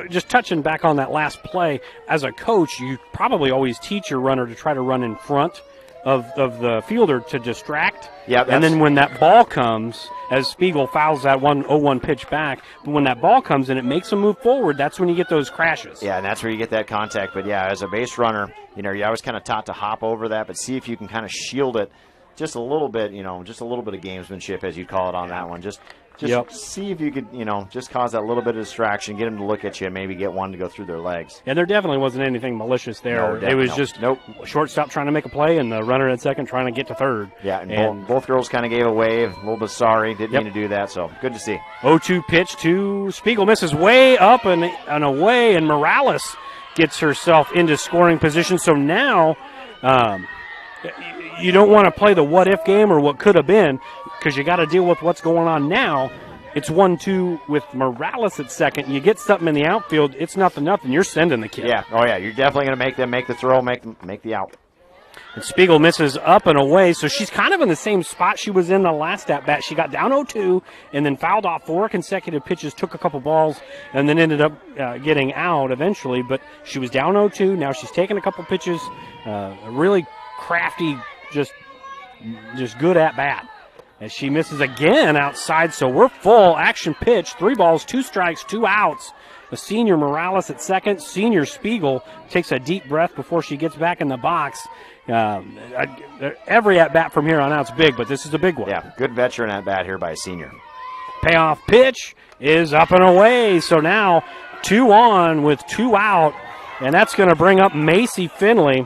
Just touching back on that last play, as a coach, you probably always teach your runner to try to run in front of the fielder to distract. Yeah, and then when that ball comes, as Spiegel fouls that 1-0-1 pitch back, but when that ball comes and it makes them move forward, that's when you get those crashes. Yeah, and that's where you get that contact. But, yeah, as a base runner, you're always kind of taught to hop over that, but see if you can kind of shield it just a little bit, just a little bit of gamesmanship, as you call it on that one. Just see if you could, just cause that little bit of distraction, get them to look at you, and maybe get one to go through their legs. And there definitely wasn't anything malicious there. No, it was just shortstop trying to make a play and the runner at second trying to get to third. Yeah, and both girls kind of gave a wave, a little bit sorry, didn't mean to do that, so good to see. 0-2 pitch to Spiegel, misses way up and away, and Morales gets herself into scoring position. So now you don't want to play the what-if game or what could have been, because you got to deal with what's going on now. It's 1-2 with Morales at second. You get something in the outfield, it's 0-0. You're sending the kid. Yeah, you're definitely going to make them make the throw, make the out. And Spiegel misses up and away, so she's kind of in the same spot she was in the last at-bat. She got down 0-2 and then fouled off 4 consecutive pitches, took a couple balls, and then ended up getting out eventually. But she was down 0-2. Now she's taken a couple pitches, a really crafty, just good at-bat. As she misses again outside, so we're full action pitch. 3 balls, 2 strikes, 2 outs. The senior Morales at second. Senior Spiegel takes a deep breath before she gets back in the box. Every at-bat from here on out is big, but this is a big one. Yeah, good veteran at-bat here by a senior. Payoff pitch is up and away, so now 2 on with 2 out, and that's going to bring up Macy Finley.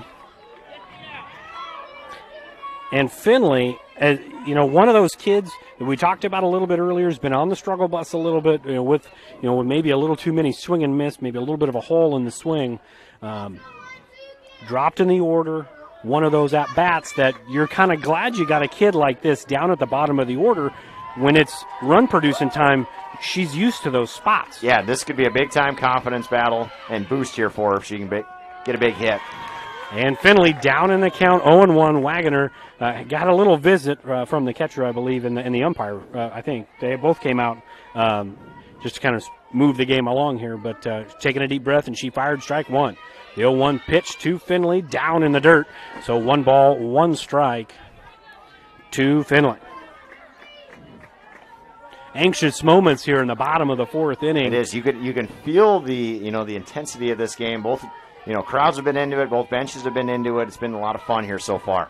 And Finley, one of those kids that we talked about a little bit earlier, has been on the struggle bus a little bit, with maybe a little too many swing and miss, maybe a little bit of a hole in the swing. Dropped in the order, one of those at-bats that you're kind of glad you got a kid like this down at the bottom of the order. When it's run-producing time, she's used to those spots. Yeah, this could be a big-time confidence battle and boost here for her if she can get a big hit. And Finley down in the count, 0-1. Wagoner got a little visit from the catcher, I believe, and the umpire, I think. They both came out just to kind of move the game along here, but taking a deep breath, and she fired strike 1. The 0-1 pitch to Finley, down in the dirt. So 1 ball, 1 strike to Finley. Anxious moments here in the bottom of the 4th inning. It is. You can feel the intensity of this game. Both crowds have been into it. Both benches have been into it. It's been a lot of fun here so far.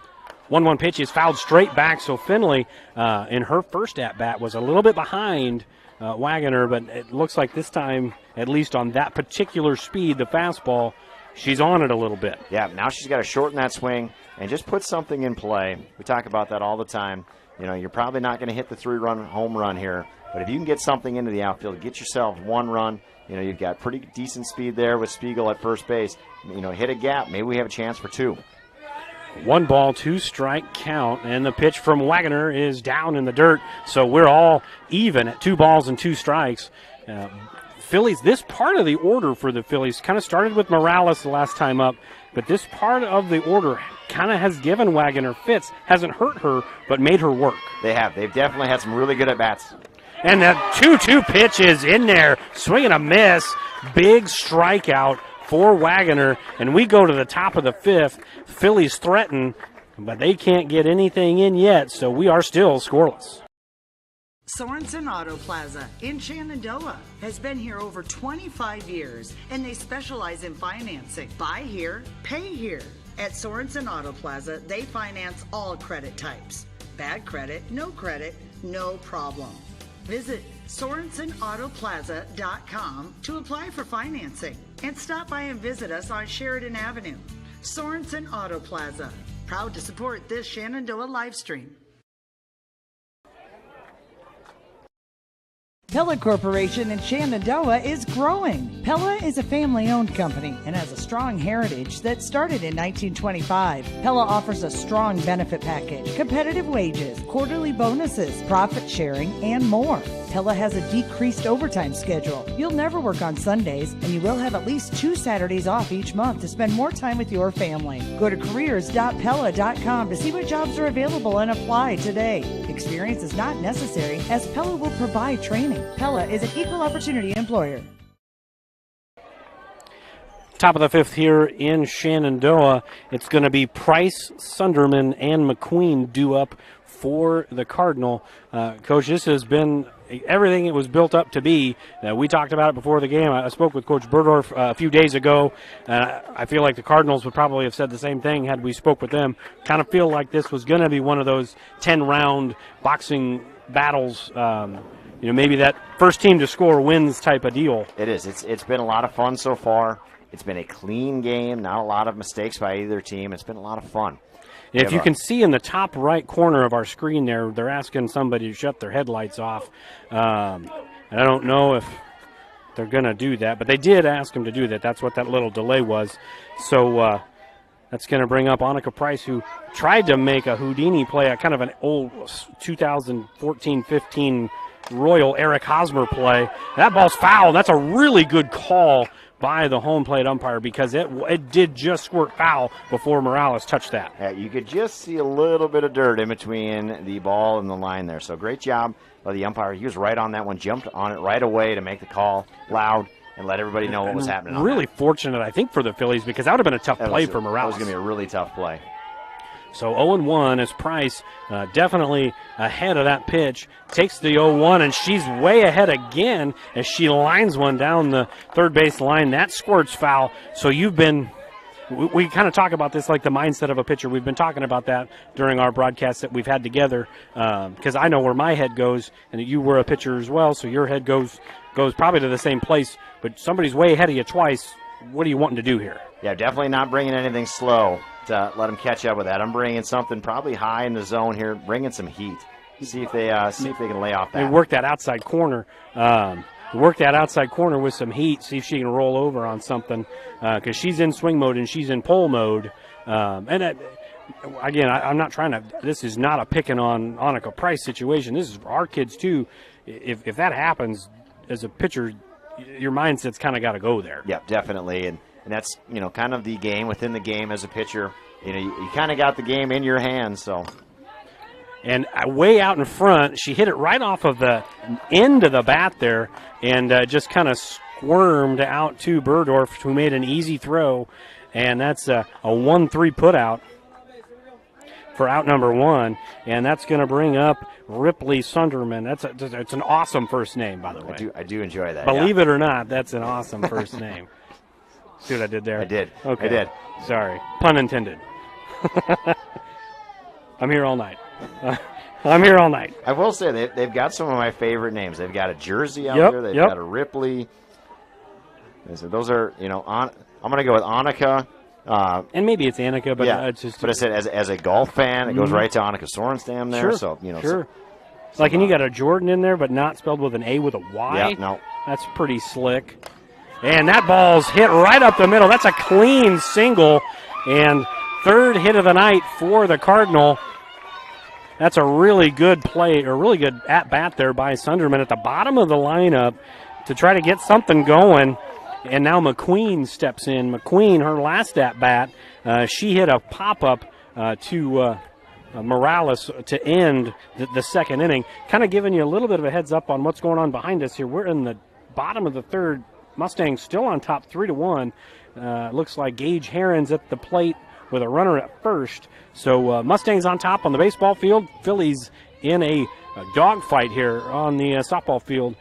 1-1 pitch is fouled straight back. So Finley, in her first at-bat, was a little bit behind Wagoner, but it looks like this time, at least on that particular speed, the fastball, she's on it a little bit. Yeah, now she's got to shorten that swing and just put something in play. We talk about that all the time. You're probably not going to hit the 3-run home run here, but if you can get something into the outfield, get yourself 1 run. You've got pretty decent speed there with Spiegel at first base. Hit a gap. Maybe we have a chance for 2. 1 ball, 2 strike count, and the pitch from Wagoner is down in the dirt. So we're all even at 2 balls and 2 strikes. Phillies, this part of the order for the Phillies kind of started with Morales the last time up, but this part of the order kind of has given Wagoner fits. Hasn't hurt her, but made her work. They have. They've definitely had some really good at-bats. And that 2-2 pitch is in there. Swing and a miss. Big strikeout for Wagoner. And we go to the top of the 5th. Phillies threaten, but they can't get anything in yet, so we are still scoreless. Sorensen Auto Plaza in Shenandoah has been here over 25 years, and they specialize in financing. Buy here, pay here. At Sorensen Auto Plaza, they finance all credit types. Bad credit, no problem. Visit SorensenAutoplaza.com to apply for financing and stop by and visit us on Sheridan Avenue. Sorensen Auto Plaza, proud to support this Shenandoah live stream. Pella Corporation in Shenandoah is growing. Pella is a family-owned company and has a strong heritage that started in 1925. Pella offers a strong benefit package, competitive wages, quarterly bonuses, profit sharing, and more. Pella has a decreased overtime schedule. You'll never work on Sundays, and you will have at least 2 Saturdays off each month to spend more time with your family. Go to careers.pella.com to see what jobs are available and apply today. Experience is not necessary, as Pella will provide training. Pella is an equal opportunity employer. Top of the fifth here in Shenandoah. It's going to be Price, Sunderman, and McQueen due up for the Cardinal. Coach, this has been everything it was built up to be. We talked about it before the game. I spoke with Coach Burdorf a few days ago. I feel like the Cardinals would probably have said the same thing had we spoke with them. Kind of feel like this was going to be one of those 10-round boxing battles. Maybe that first team to score wins type of deal. It is. It's been a lot of fun so far. It's been a clean game, not a lot of mistakes by either team. It's been a lot of fun. If you can see in the top right corner of our screen there, they're asking somebody to shut their headlights off. And I don't know if they're going to do that, but they did ask them to do that. That's what that little delay was. So that's going to bring up Annika Price, who tried to make a Houdini play, a kind of an old 2014-15 Royal Eric Hosmer play. That ball's foul. That's a really good call by the home plate umpire because it did just squirt foul before Morales touched that. Yeah, you could just see a little bit of dirt in between the ball and the line there. So great job by the umpire. He was right on that one, jumped on it right away to make the call loud and let everybody know what was happening. Really fortunate, I think, for the Phillies because that would have been a tough play for Morales. That was going to be a really tough play. So 0-1 as Price definitely ahead of that pitch. Takes the 0-1, and she's way ahead again as she lines one down the third base line. That squirts foul. So you've been – we kind of talk about this like the mindset of a pitcher. We've been talking about that during our broadcasts that we've had together because I know where my head goes, and you were a pitcher as well, so your head goes probably to the same place. But somebody's way ahead of you twice. What are you wanting to do here? Yeah, definitely not bringing anything slow to let them catch up with that. I'm bringing something probably high in the zone here, bringing some heat. See if they can lay off that. They work that outside corner. Work that outside corner with some heat. See if she can roll over on something because she's in swing mode and she's in pull mode. Again, I'm not trying to. This is not a picking on Annika Price situation. This is for our kids too. If that happens as a pitcher, your mindset's kind of got to go there. Yeah, definitely. And that's, kind of the game within the game as a pitcher. You kind of got the game in your hands, so. And way out in front, she hit it right off of the end of the bat there and just kind of squirmed out to Burdorf, who made an easy throw. And that's a 1-3 put out for out number one. And that's going to bring up Ripley Sunderman. It's an awesome first name, by the way. I do enjoy that. Believe it or not, that's an awesome first name. See what I did there? I did. Okay. I did. Sorry. Pun intended. I'm here all night. I'm here all night. I will say they've got some of my favorite names. They've got a Jersey out there. They've got a Ripley. Those are, I'm going to go with Annika. And maybe it's Annika, but it's just. But I said as a golf fan, it goes right to Annika Sorenstam there. Sure. So Sure. And you got a Jordan in there, but not spelled with an A with a Y. Yeah, no. That's pretty slick. And that ball's hit right up the middle. That's a clean single. And third hit of the night for the Cardinal. That's a really good play, or really good at-bat there by Sunderman at the bottom of the lineup to try to get something going. And now McQueen steps in. McQueen, her last at-bat, she hit a pop-up to Morales to end the second inning. Kind of giving you a little bit of a heads up on what's going on behind us here. We're in the bottom of the third. Mustangs still on top 3-1. Looks like Gage Herron's at the plate with a runner at first. So Mustangs on top on the baseball field. Phillies in a dogfight here on the softball field.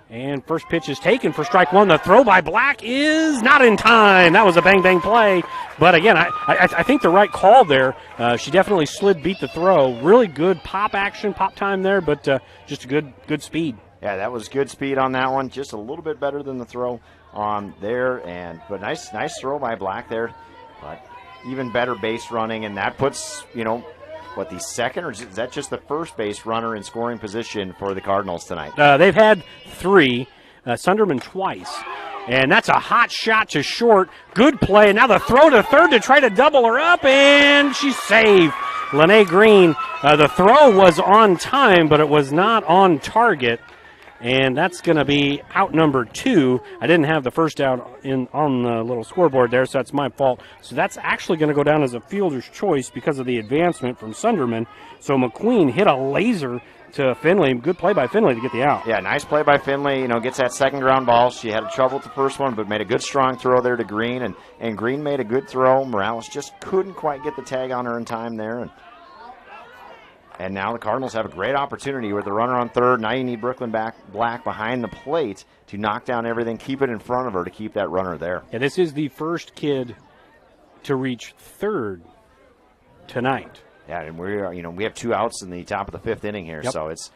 And first pitch is taken for strike one. The throw by Black is not in time. That was a bang-bang play. But again, I think the right call there. She definitely beat the throw. Really good pop action, pop time there, but just a good speed. Yeah, that was good speed on that one. Just a little bit better than the throw on there. But nice throw by Black there. But even better base running, and that puts, the second, or is that just the first base runner in scoring position for the Cardinals tonight? They've had three, Sunderman twice. And that's a hot shot to short. Good play. Now the throw to third to try to double her up, and she's saved. Lene Green, the throw was on time, but it was not on target. And that's going to be out number 2. I didn't have the first out on the little scoreboard there, so that's my fault. So that's actually going to go down as a fielder's choice because of the advancement from Sunderman. So McQueen hit a laser to Finley. Good play by Finley to get the out. Yeah, nice play by Finley. Gets that second ground ball. She had trouble with the first one, but made a good strong throw there to Green, and Green made a good throw. Morales just couldn't quite get the tag on her in time there. And now the Cardinals have a great opportunity with the runner on third. Now you need Brooklyn Black behind the plate to knock down everything, keep it in front of her to keep that runner there. Yeah, this is the first kid to reach third tonight. Yeah, and we have 2 outs in the top of the 5th inning here, Yep. so it's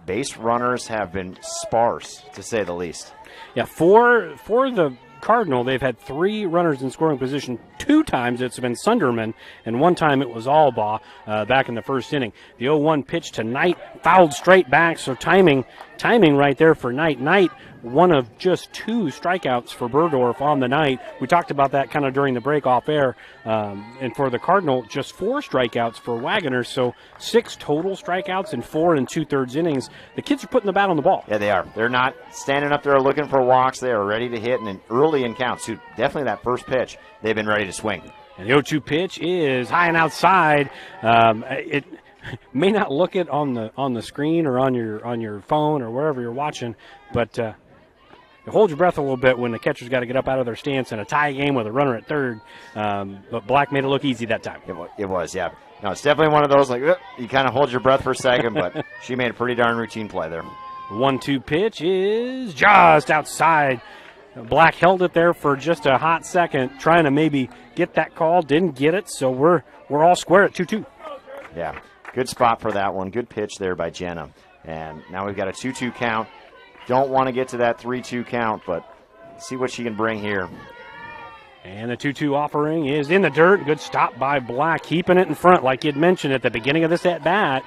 base runners have been sparse, to say the least. Yeah, for the Cardinal, they've had 3 runners in scoring position. 2 times it's been Sunderman, and 1 time it was Albaugh back in the first inning. The 0-1 pitch to Knight, fouled straight back, so timing right there for Knight. Knight, one of just 2 strikeouts for Burdorf on the night. We talked about that kind of during the break off air. And for the Cardinal, just 4 strikeouts for Wagoner, so 6 total strikeouts in 4 2/3 innings. The kids are putting the bat on the ball. Yeah, they are. They're not standing up there looking for walks. They are ready to hit, and early in counts, too. Definitely that first pitch, they've been ready to swing. And the 0-2 pitch is high and outside. It may not look it on the screen or on your phone or wherever you're watching, but you hold your breath a little bit when the catcher's got to get up out of their stance in a tie game with a runner at third. But Black made it look easy that time. It was, yeah. No, it's definitely one of those, like, you kind of hold your breath for a second, but she made a pretty darn routine play there. 1-2 pitch is just outside. Black held it there for just a hot second, trying to maybe get that call. Didn't get it, so we're all square at 2-2. Yeah, good spot for that one. Good pitch there by Jenna. And now we've got a 2-2 count. Don't want to get to that 3-2 count, but see what she can bring here. And the 2-2 offering is in the dirt. Good stop by Black, keeping it in front like you'd mentioned at the beginning of this at-bat.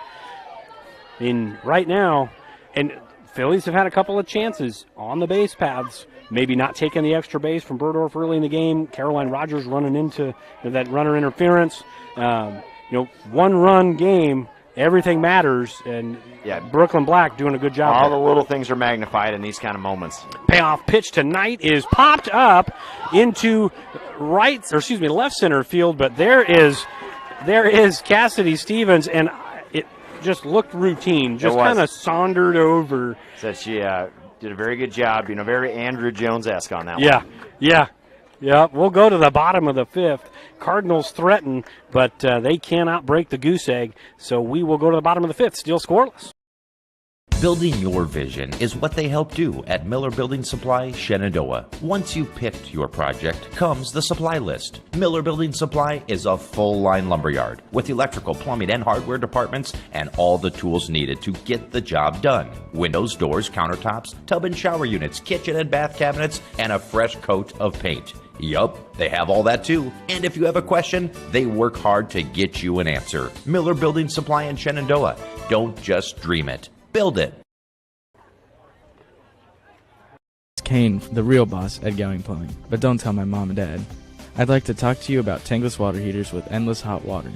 Right now, and Phillies have had a couple of chances on the base paths, maybe not taking the extra base from Burdorf early in the game. Caroline Rogers running into that runner interference. One-run game, everything matters, and Brooklyn Black doing a good job. All the little things are magnified in these kind of moments. Payoff pitch tonight is popped up into left center field, but there is Cassidy Stevens, and it just looked routine, just kind of sauntered over. So she did a very good job, very Andrew Jones-esque on that one. Yeah, we'll go to the bottom of the 5th. Cardinals threaten, but they cannot break the goose egg, so we will go to the bottom of the 5th, still scoreless. Building your vision is what they help do at Miller Building Supply, Shenandoah. Once you've picked your project, comes the supply list. Miller Building Supply is a full-line lumberyard with electrical, plumbing, and hardware departments and all the tools needed to get the job done. Windows, doors, countertops, tub and shower units, kitchen and bath cabinets, and a fresh coat of paint. Yup, they have all that too. And if you have a question, they work hard to get you an answer. Miller Building Supply in Shenandoah. Don't just dream it. Build it. Kane, the real boss at Gowing Plumbing, but don't tell my mom and dad. I'd like to talk to you about tankless water heaters with endless hot water.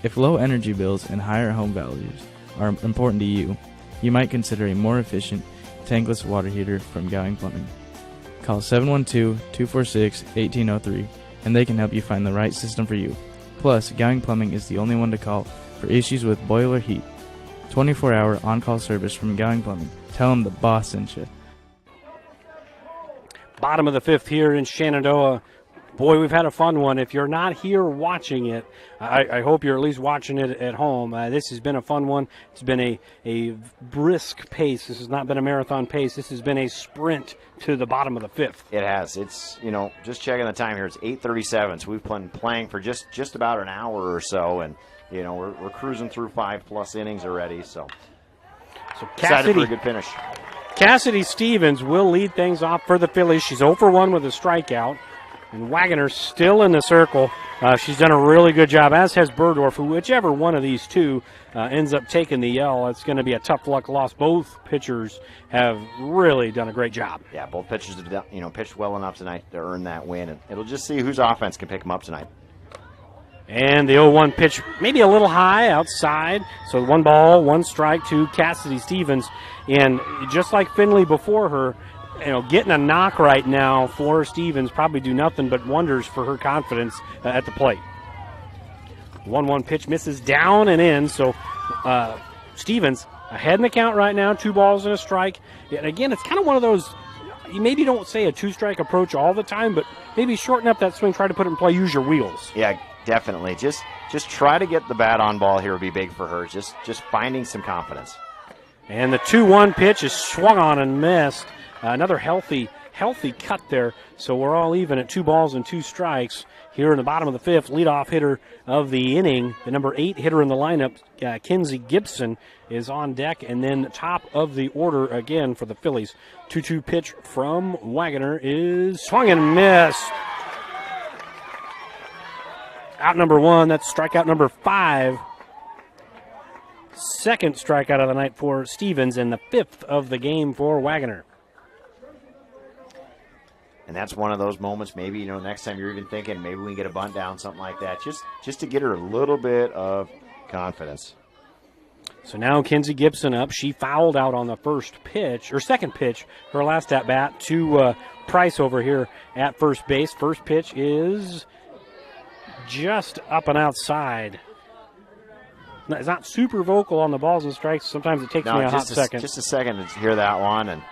If low energy bills and higher home values are important to you, you might consider a more efficient tankless water heater from Gowing Plumbing. Call 712-246-1803 and they can help you find the right system for you. Plus, Gowing Plumbing is the only one to call for issues with boiler heat. 24-hour on-call service from Gowing Plumbing. Tell them the boss sent you. Bottom of the 5th here in Shenandoah. Boy, we've had a fun one. If you're not here watching it, I hope you're at least watching it at home. This has been a fun one. It's been a brisk pace. This has not been a marathon pace. This has been a sprint to the bottom of the 5th. It has. It's, just checking the time here. It's 8:37, so we've been playing for just about an hour or so, and, we're cruising through 5+ innings already, so excited for a good finish. Cassidy Stevens will lead things off for the Phillies. She's 0-for-1 with a strikeout. And Wagoner still in the circle. She's done a really good job, as has Burdorf, who whichever one of these two ends up taking the L, it's going to be a tough luck loss. Both pitchers have really done a great job. Yeah, both pitchers have pitched well enough tonight to earn that win. And it'll just see whose offense can pick them up tonight. And the 0-1 pitch maybe a little high outside. So 1 ball, 1 strike to Cassidy Stevens. And just like Finley before her, getting a knock right now for Stevens probably do nothing but wonders for her confidence at the plate. 1-1 pitch misses down and in, so Stevens ahead in the count right now, 2 balls and a strike. And again, it's kind of one of those, you maybe don't say a 2-strike approach all the time, but maybe shorten up that swing, try to put it in play, use your wheels. Yeah, definitely. Just try to get the bat on ball here would be big for her. Just finding some confidence. And the 2-1 pitch is swung on and missed. Another healthy cut there. So we're all even at 2 balls and 2 strikes here in the bottom of the 5th. Leadoff hitter of the inning, the number 8 hitter in the lineup, Kenzie Gibson, is on deck. And then top of the order again for the Phillies. 2-2 pitch from Wagoner is swung and missed. Out number 1, that's strikeout number 5. Second strikeout of the night for Stevens, and the 5th of the game for Wagoner. And that's one of those moments, maybe, next time you're even thinking maybe we can get a bunt down, something like that, just to get her a little bit of confidence. So now Kenzie Gibson up. She fouled out on the second pitch, her last at-bat to Price over here at first base. First pitch is just up and outside. It's not super vocal on the balls and strikes. Sometimes it takes me a hot second. Just a second to hear that one. And,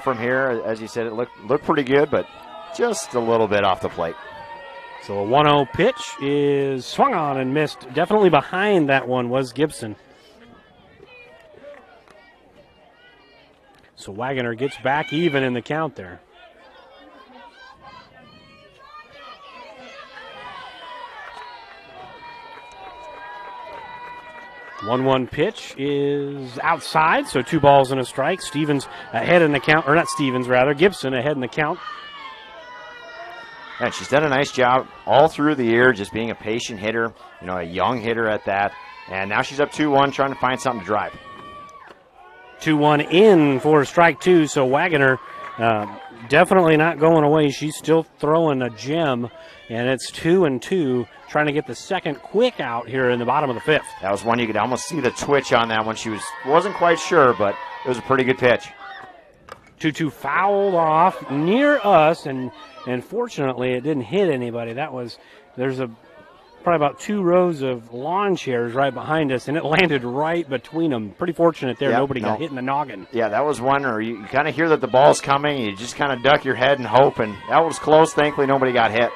from here, as you said, it looked pretty good, but just a little bit off the plate. So a 1-0 pitch is swung on and missed. Definitely behind that one was Gibson. So Wagoner gets back even in the count there. 1-1 pitch is outside, so 2 balls and a strike. Stevens ahead in the count, or not Stevens, rather. Gibson ahead in the count. And she's done a nice job all through the year, just being a patient hitter, a young hitter at that. And now she's up 2-1, trying to find something to drive. 2-1 in for strike 2, so Wagoner definitely not going away. She's still throwing a gem, and it's 2-2, trying to get the second quick out here in the bottom of the 5th. That was one you could almost see the twitch on that one. She wasn't quite sure, but it was a pretty good pitch. 2-2 fouled off near us, and fortunately it didn't hit anybody. There's probably about 2 rows of lawn chairs right behind us, and it landed right between them. Pretty fortunate there. Nobody got hit in the noggin. Yeah, that was one where you kind of hear that the ball's coming, and you just kind of duck your head and hope, and that was close. Thankfully, nobody got hit.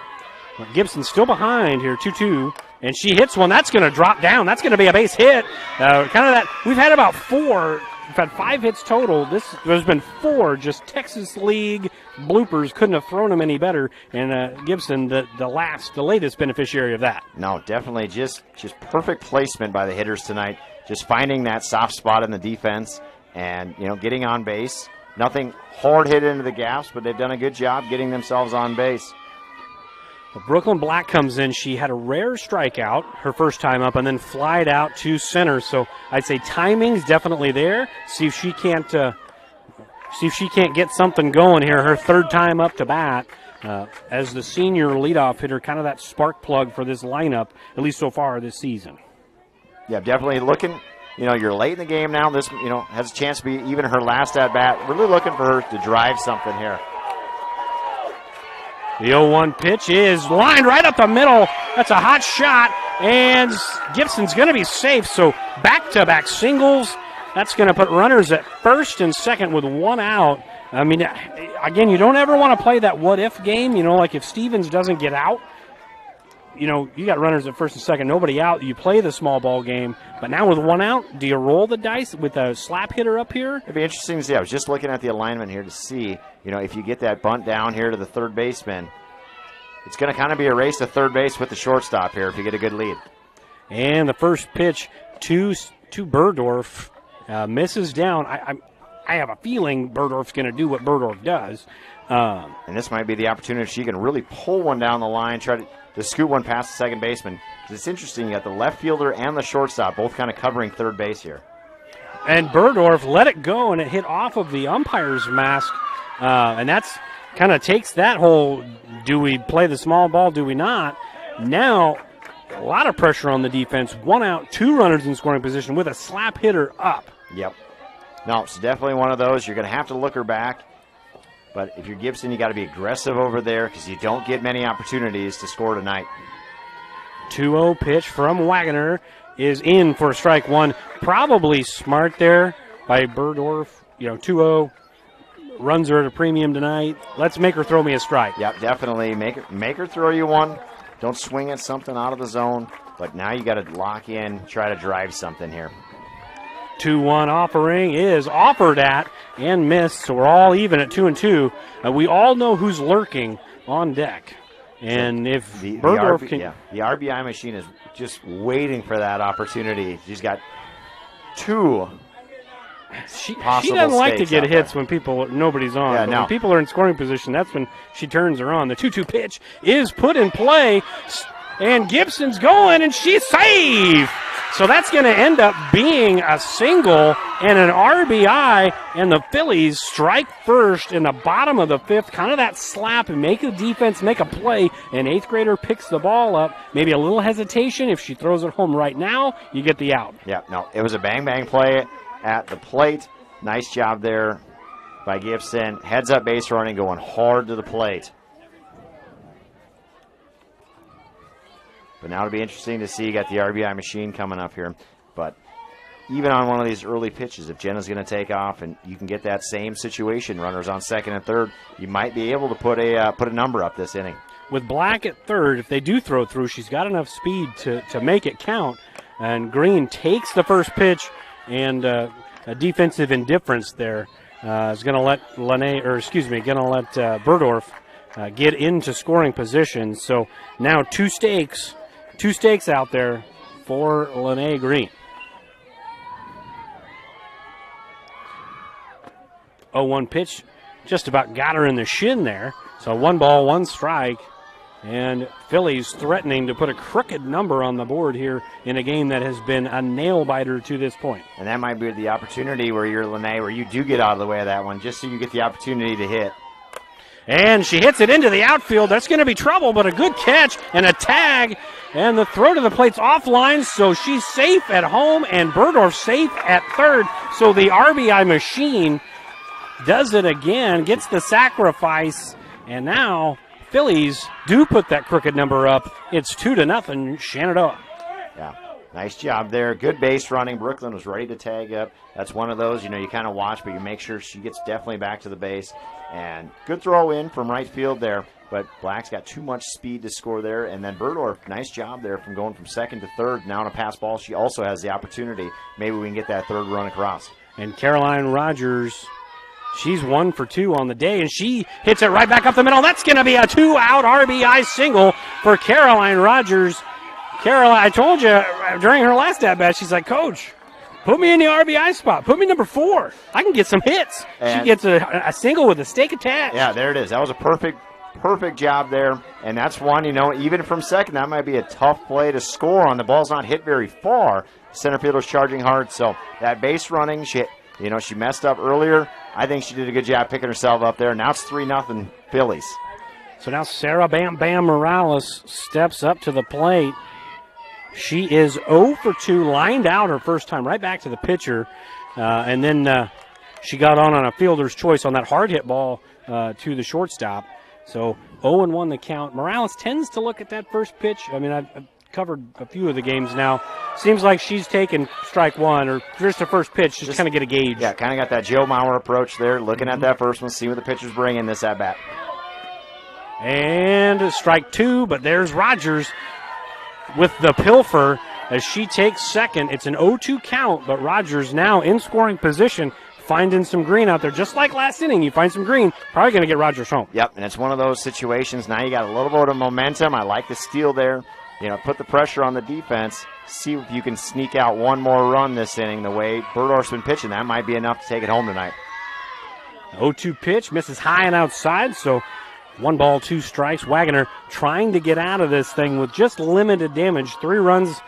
Well, Gibson's still behind here, 2-2, and she hits one. That's going to drop down. That's going to be a base hit. We've had about 4. We've had 5 hits total. There's been 4 just Texas League bloopers. Couldn't have thrown them any better. And Gibson, the latest beneficiary of that. No, definitely just perfect placement by the hitters tonight. Just finding that soft spot in the defense and, getting on base. Nothing hard hit into the gaps, but they've done a good job getting themselves on base. Brooklyn Black comes in. She had a rare strikeout her first time up and then flied out to center. So I'd say timing's definitely there. See if she can't get something going here. Her third time up to bat as the senior leadoff hitter, kind of that spark plug for this lineup, at least so far this season. Yeah, definitely looking. You're late in the game now. This, has a chance to be even her last at bat. Really looking for her to drive something here. The 0-1 pitch is lined right up the middle. That's a hot shot, and Gibson's going to be safe. So back-to-back singles. That's going to put runners at first and second with 1 out. I mean, again, you don't ever want to play that what-if game. Like if Stevens doesn't get out, you got runners at first and second, nobody out. You play the small ball game. But now with 1 out, do you roll the dice with a slap hitter up here? It'd be interesting to see. I was just looking at the alignment here to see, if you get that bunt down here to the third baseman, it's going to kind of be a race to third base with the shortstop here if you get a good lead. And the first pitch to Burdorf misses down. I have a feeling Burdorf's going to do what Burdorf does. And this might be the opportunity if she can really pull one down the line, try to scoot one past the second baseman. It's interesting, you got the left fielder and the shortstop both kind of covering third base here. And Burdorf let it go, and it hit off of the umpire's mask. And that's kind of takes that whole, do we play the small ball, do we not? Now, a lot of pressure on the defense. 1 out, 2 runners in scoring position with a slap hitter up. Yep. No, it's definitely one of those. You're going to have to look her back. But if you're Gibson, you got to be aggressive over there because you don't get many opportunities to score tonight. 2-0 pitch from Wagoner is in for strike one. Probably smart there by Burdorf. 2-0. Runs her at a premium tonight. Let's make her throw me a strike. Yep, definitely. Make her throw you one. Don't swing at something out of the zone. But now you got to lock in, try to drive something here. 2-1 offering is offered at and missed, so we're all even at 2-2. We all know who's lurking on deck. And if Burdorf can... Yeah, the RBI machine is just waiting for that opportunity. She's got two She doesn't like to get hits when nobody's on. Yeah, no. When people are in scoring position, that's when she turns her on. The 2-2 pitch is put in play, and Gibson's going, and she's safe. So that's going to end up being a single and an RBI, and the Phillies strike first in the bottom of the fifth. Kind of that slap and make a defense, make a play. An eighth grader picks the ball up. Maybe a little hesitation. If she throws it home right now, you get the out. Yeah, no, it was a bang-bang play at the plate. Nice job there by Gibson. Heads up base running, going hard to the plate. But now it'll be interesting to see. You got the RBI machine coming up here. But even on one of these early pitches, if Jenna's going to take off and you can get that same situation, runners on second and third, you might be able to put a number up this inning. With Black at third, if they do throw through, she's got enough speed to make it count. And Green takes the first pitch, and a defensive indifference there is going to let Burdorf get into scoring position. So now two stakes out there for Lene Green. 0-1 pitch, just about got her in the shin there. So 1 ball, 1 strike. And Phillies threatening to put a crooked number on the board here in a game that has been a nail-biter to this point. And that might be the opportunity where you're Lene, where you do get out of the way of that one, just so you get the opportunity to hit. And she hits it into the outfield. That's going to be trouble, but a good catch and a tag. And the throw to the plate's offline, so she's safe at home, and Burdorf safe at third. So the RBI machine does it again, gets the sacrifice, and now Phillies do put that crooked number up. It's 2-0, Shenandoah. Yeah, nice job there. Good base running. Brooklyn was ready to tag up. That's one of those, you kind of watch, but you make sure she gets definitely back to the base. And good throw in from right field there, but Black's got too much speed to score there. And then Burdorf, nice job there from going from second to third. Now on a pass ball, she also has the opportunity. Maybe we can get that third run across. And Caroline Rogers, she's 1 for 2 on the day, and she hits it right back up the middle. That's going to be a 2-out RBI single for Caroline Rogers. Caroline, I told you during her last at-bat, she's like, Coach, put me in the RBI spot. Put me number 4. I can get some hits. And she gets a single with a stake attached. Yeah, there it is. That was a perfect job there. And that's one, even from second, that might be a tough play to score on. The ball's not hit very far. Center fielder's charging hard. So that base running, she messed up earlier. I think she did a good job picking herself up there. Now it's 3-0 Phillies. So now Sarah Bam Bam Morales steps up to the plate. She is 0 for 2, lined out her first time, right back to the pitcher. And then she got on a fielder's choice on that hard hit ball to the shortstop. So 0-1 the count. Morales tends to look at that first pitch. I mean, I've covered a few of the games now. Seems like she's taking strike one or just the first pitch, just kind of get a gauge. Yeah, kind of got that Joe Mauer approach there, looking at that first one, see what the pitcher's bringing this at bat. And strike 2, but there's Rogers with the pilfer as she takes second. It's an 0-2 count, but Rogers now in scoring position, finding some green out there. Just like last inning, you find some green, probably going to get Rogers home. Yep, and it's one of those situations. Now you got a little bit of momentum. I like the steal there. Put the pressure on the defense. See if you can sneak out one more run this inning the way Burdorf's been pitching. That might be enough to take it home tonight. 0-2 pitch, misses high and outside, so 1 ball, 2 strikes. Wagoner trying to get out of this thing with just limited damage. 3 runs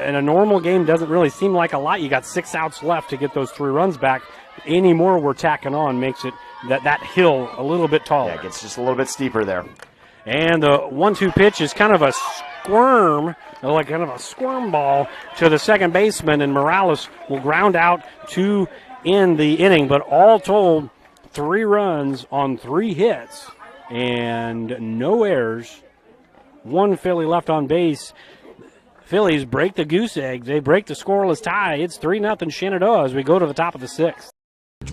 in a normal game doesn't really seem like a lot. You got 6 outs left to get those 3 runs back. Any more we're tacking on makes it that hill a little bit taller. Yeah, it gets just a little bit steeper there. And the 1-2 pitch is kind of a squirm, like kind of a squirm ball to the second baseman, and Morales will ground out to end the inning. But all told, 3 runs on 3 hits and no errors. 1 Philly left on base. Phillies break the goose egg. They break the scoreless tie. It's 3-0 Shenandoah as we go to the top of the 6th.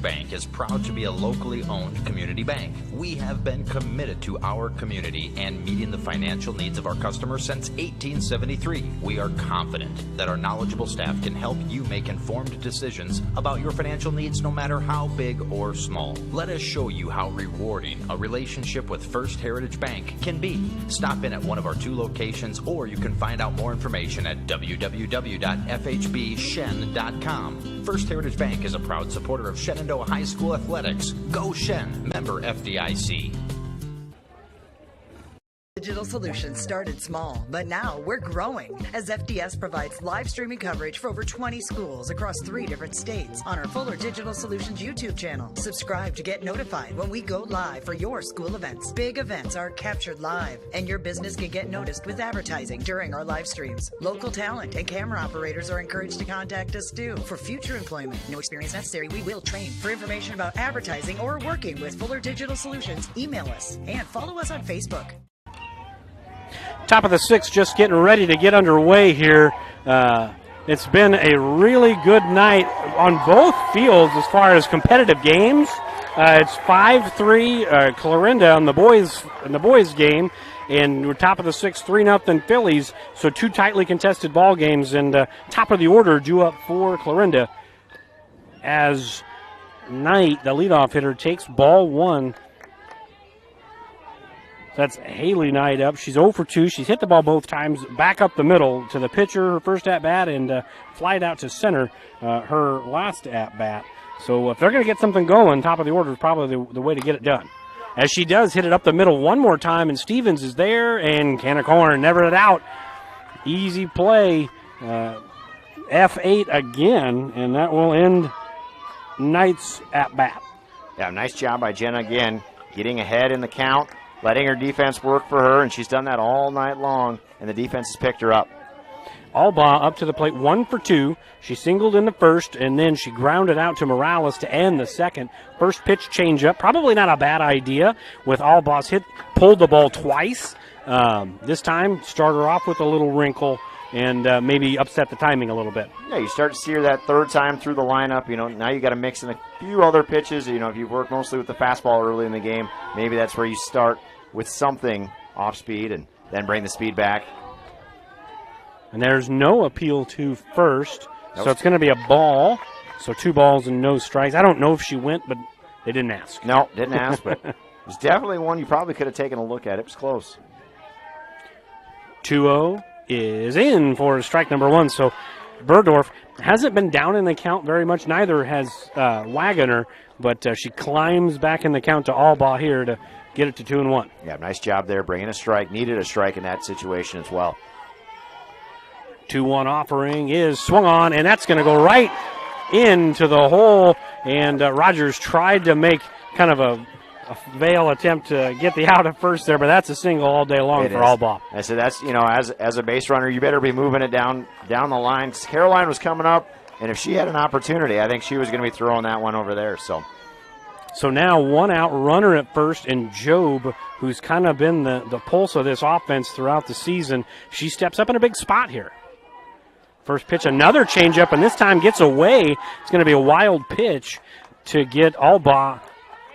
Bank is proud to be a locally owned community bank. We have been committed to our community and meeting the financial needs of our customers since 1873. We are confident that our knowledgeable staff can help you make informed decisions about your financial needs no matter how big or small. Let us show you how rewarding a relationship with First Heritage Bank can be. Stop in at one of our 2 locations, or you can find out more information at www.fhbshen.com. First Heritage Bank is a proud supporter of Shenandoah High School athletics. Go Shen, member FDIC. Digital Solutions started small, but now we're growing as FDS provides live streaming coverage for over 20 schools across 3 different states on our Fuller Digital Solutions YouTube channel. Subscribe to get notified when we go live for your school events. Big events are captured live, and your business can get noticed with advertising during our live streams. Local talent and camera operators are encouraged to contact us too for future employment. No experience necessary. We will train. For information about advertising or working with Fuller Digital Solutions, email us and follow us on Facebook. Top of the 6th, just getting ready to get underway here. It's been a really good night on both fields as far as competitive games. It's 5-3 Clarinda on the boys game, and we're top of the 6th, 3-0 Phillies. So 2 tightly contested ball games, and top of the order due up for Clarinda as Knight, the leadoff hitter, takes ball 1. That's Haley Knight up. She's 0 for 2. She's hit the ball both times, back up the middle to the pitcher, her first at-bat, and flied out to center, her last at-bat. So if they're going to get something going, top of the order is probably the way to get it done. As she does hit it up the middle one more time, and Stevens is there, and Canacorn never it out. Easy play. F8 again, and that will end Knight's at-bat. Yeah, nice job by Jenna again, getting ahead in the count, letting her defense work for her, and she's done that all night long, and the defense has picked her up. Albaugh up to the plate, 1 for 2. She singled in the first, and then she grounded out to Morales to end the second. First pitch changeup, probably not a bad idea with Albaugh's hit. Pulled the ball twice. This time, start her off with a little wrinkle and maybe upset the timing a little bit. Yeah, you start to see her that third time through the lineup. You know, now you got to mix in a few other pitches. You know, if you've worked mostly with the fastball early in the game, maybe that's where you start with something off speed and then bring the speed back. And there's no appeal to first, so it's going to be a ball. So 2 balls and no strikes. I don't know if she went, but they didn't ask. No, didn't ask, but it was definitely one you probably could have taken a look at. It was close. 2-0 is in for strike number 1. So Burdorf hasn't been down in the count very much. Neither has Wagoner, but she climbs back in the count to Albaugh here to get it to 2-1. Yeah, nice job there, bringing a strike. Needed a strike in that situation as well. 2-1 offering is swung on, and that's going to go right into the hole. And Rogers tried to make kind of a veil attempt to get the out at first there, but that's a single all day long for Albaugh. I said that's, you know, as a base runner, you better be moving it down the line. Caroline was coming up, and if she had an opportunity, I think she was going to be throwing that one over there. So now 1 out, runner at first, and Job, who's kind of been the pulse of this offense throughout the season, she steps up in a big spot here. First pitch, another changeup, and this time gets away. It's going to be a wild pitch to get Albaugh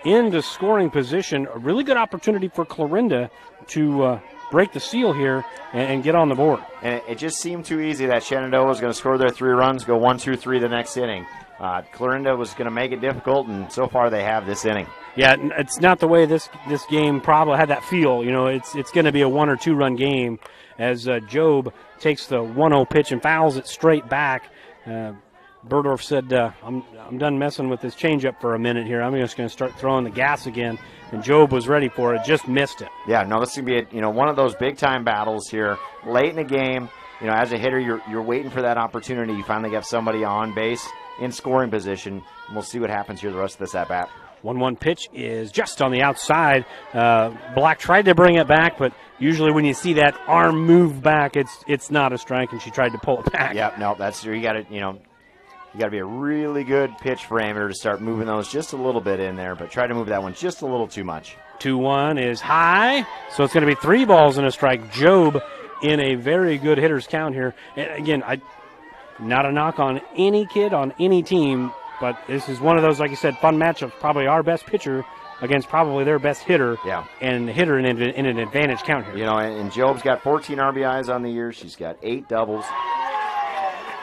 into scoring position. A really good opportunity for Clarinda to break the seal here and get on the board. And it just seemed too easy that Shenandoah was going to score their 3 runs, go 1, 2, 3 the next inning. Clarinda was going to make it difficult, and so far they have this inning. Yeah, it's not the way this game probably had that feel. You know, it's going to be a 1 or 2 run game as Job takes the 1-0 pitch and fouls it straight back. Burdorf said, I'm done messing with this changeup for a minute here. I'm just going to start throwing the gas again. And Job was ready for it, just missed it. Yeah, no, this is going to be one of those big-time battles here. Late in the game, you know, as a hitter, you're waiting for that opportunity. You finally get somebody on base in scoring position, and we'll see what happens here the rest of this at-bat. 1-1 pitch is just on the outside. Black tried to bring it back, but usually when you see that arm move back, it's not a strike, and she tried to pull it back. Yeah, no, that's you got to be a really good pitch parameter to start moving those just a little bit in there, but try to move that one just a little too much. 2-1 is high, so it's going to be 3 balls and a strike. Job in a very good hitters count here. And again, not a knock on any kid on any team, but this is one of those, like you said, fun matchups. Probably our best pitcher against probably their best hitter. Yeah. And hitter in an advantage count here. You know, and Job's got 14 RBIs on the year. She's got 8 doubles.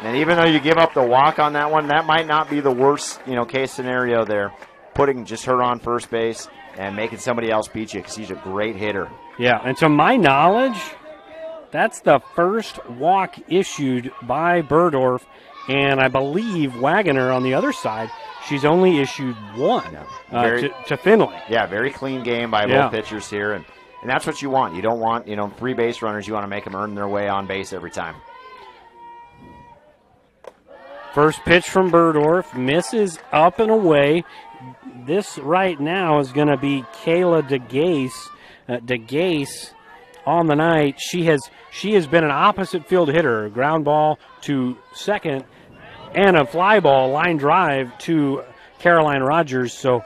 And even though you give up the walk on that one, that might not be the worst, case scenario there. Putting just her on first base and making somebody else beat you because she's a great hitter. Yeah, and to my knowledge, that's the first walk issued by Burdorf, and I believe Wagoner on the other side, she's only issued one to Finley. Yeah, very clean game by both pitchers here, and that's what you want. You don't want, 3 base runners. You want to make them earn their way on base every time. First pitch from Burdorf, misses up and away. This right now is going to be Kayla DeGase. DeGase on the night. She has been an opposite field hitter, a ground ball to second, and a fly ball line drive to Caroline Rogers. So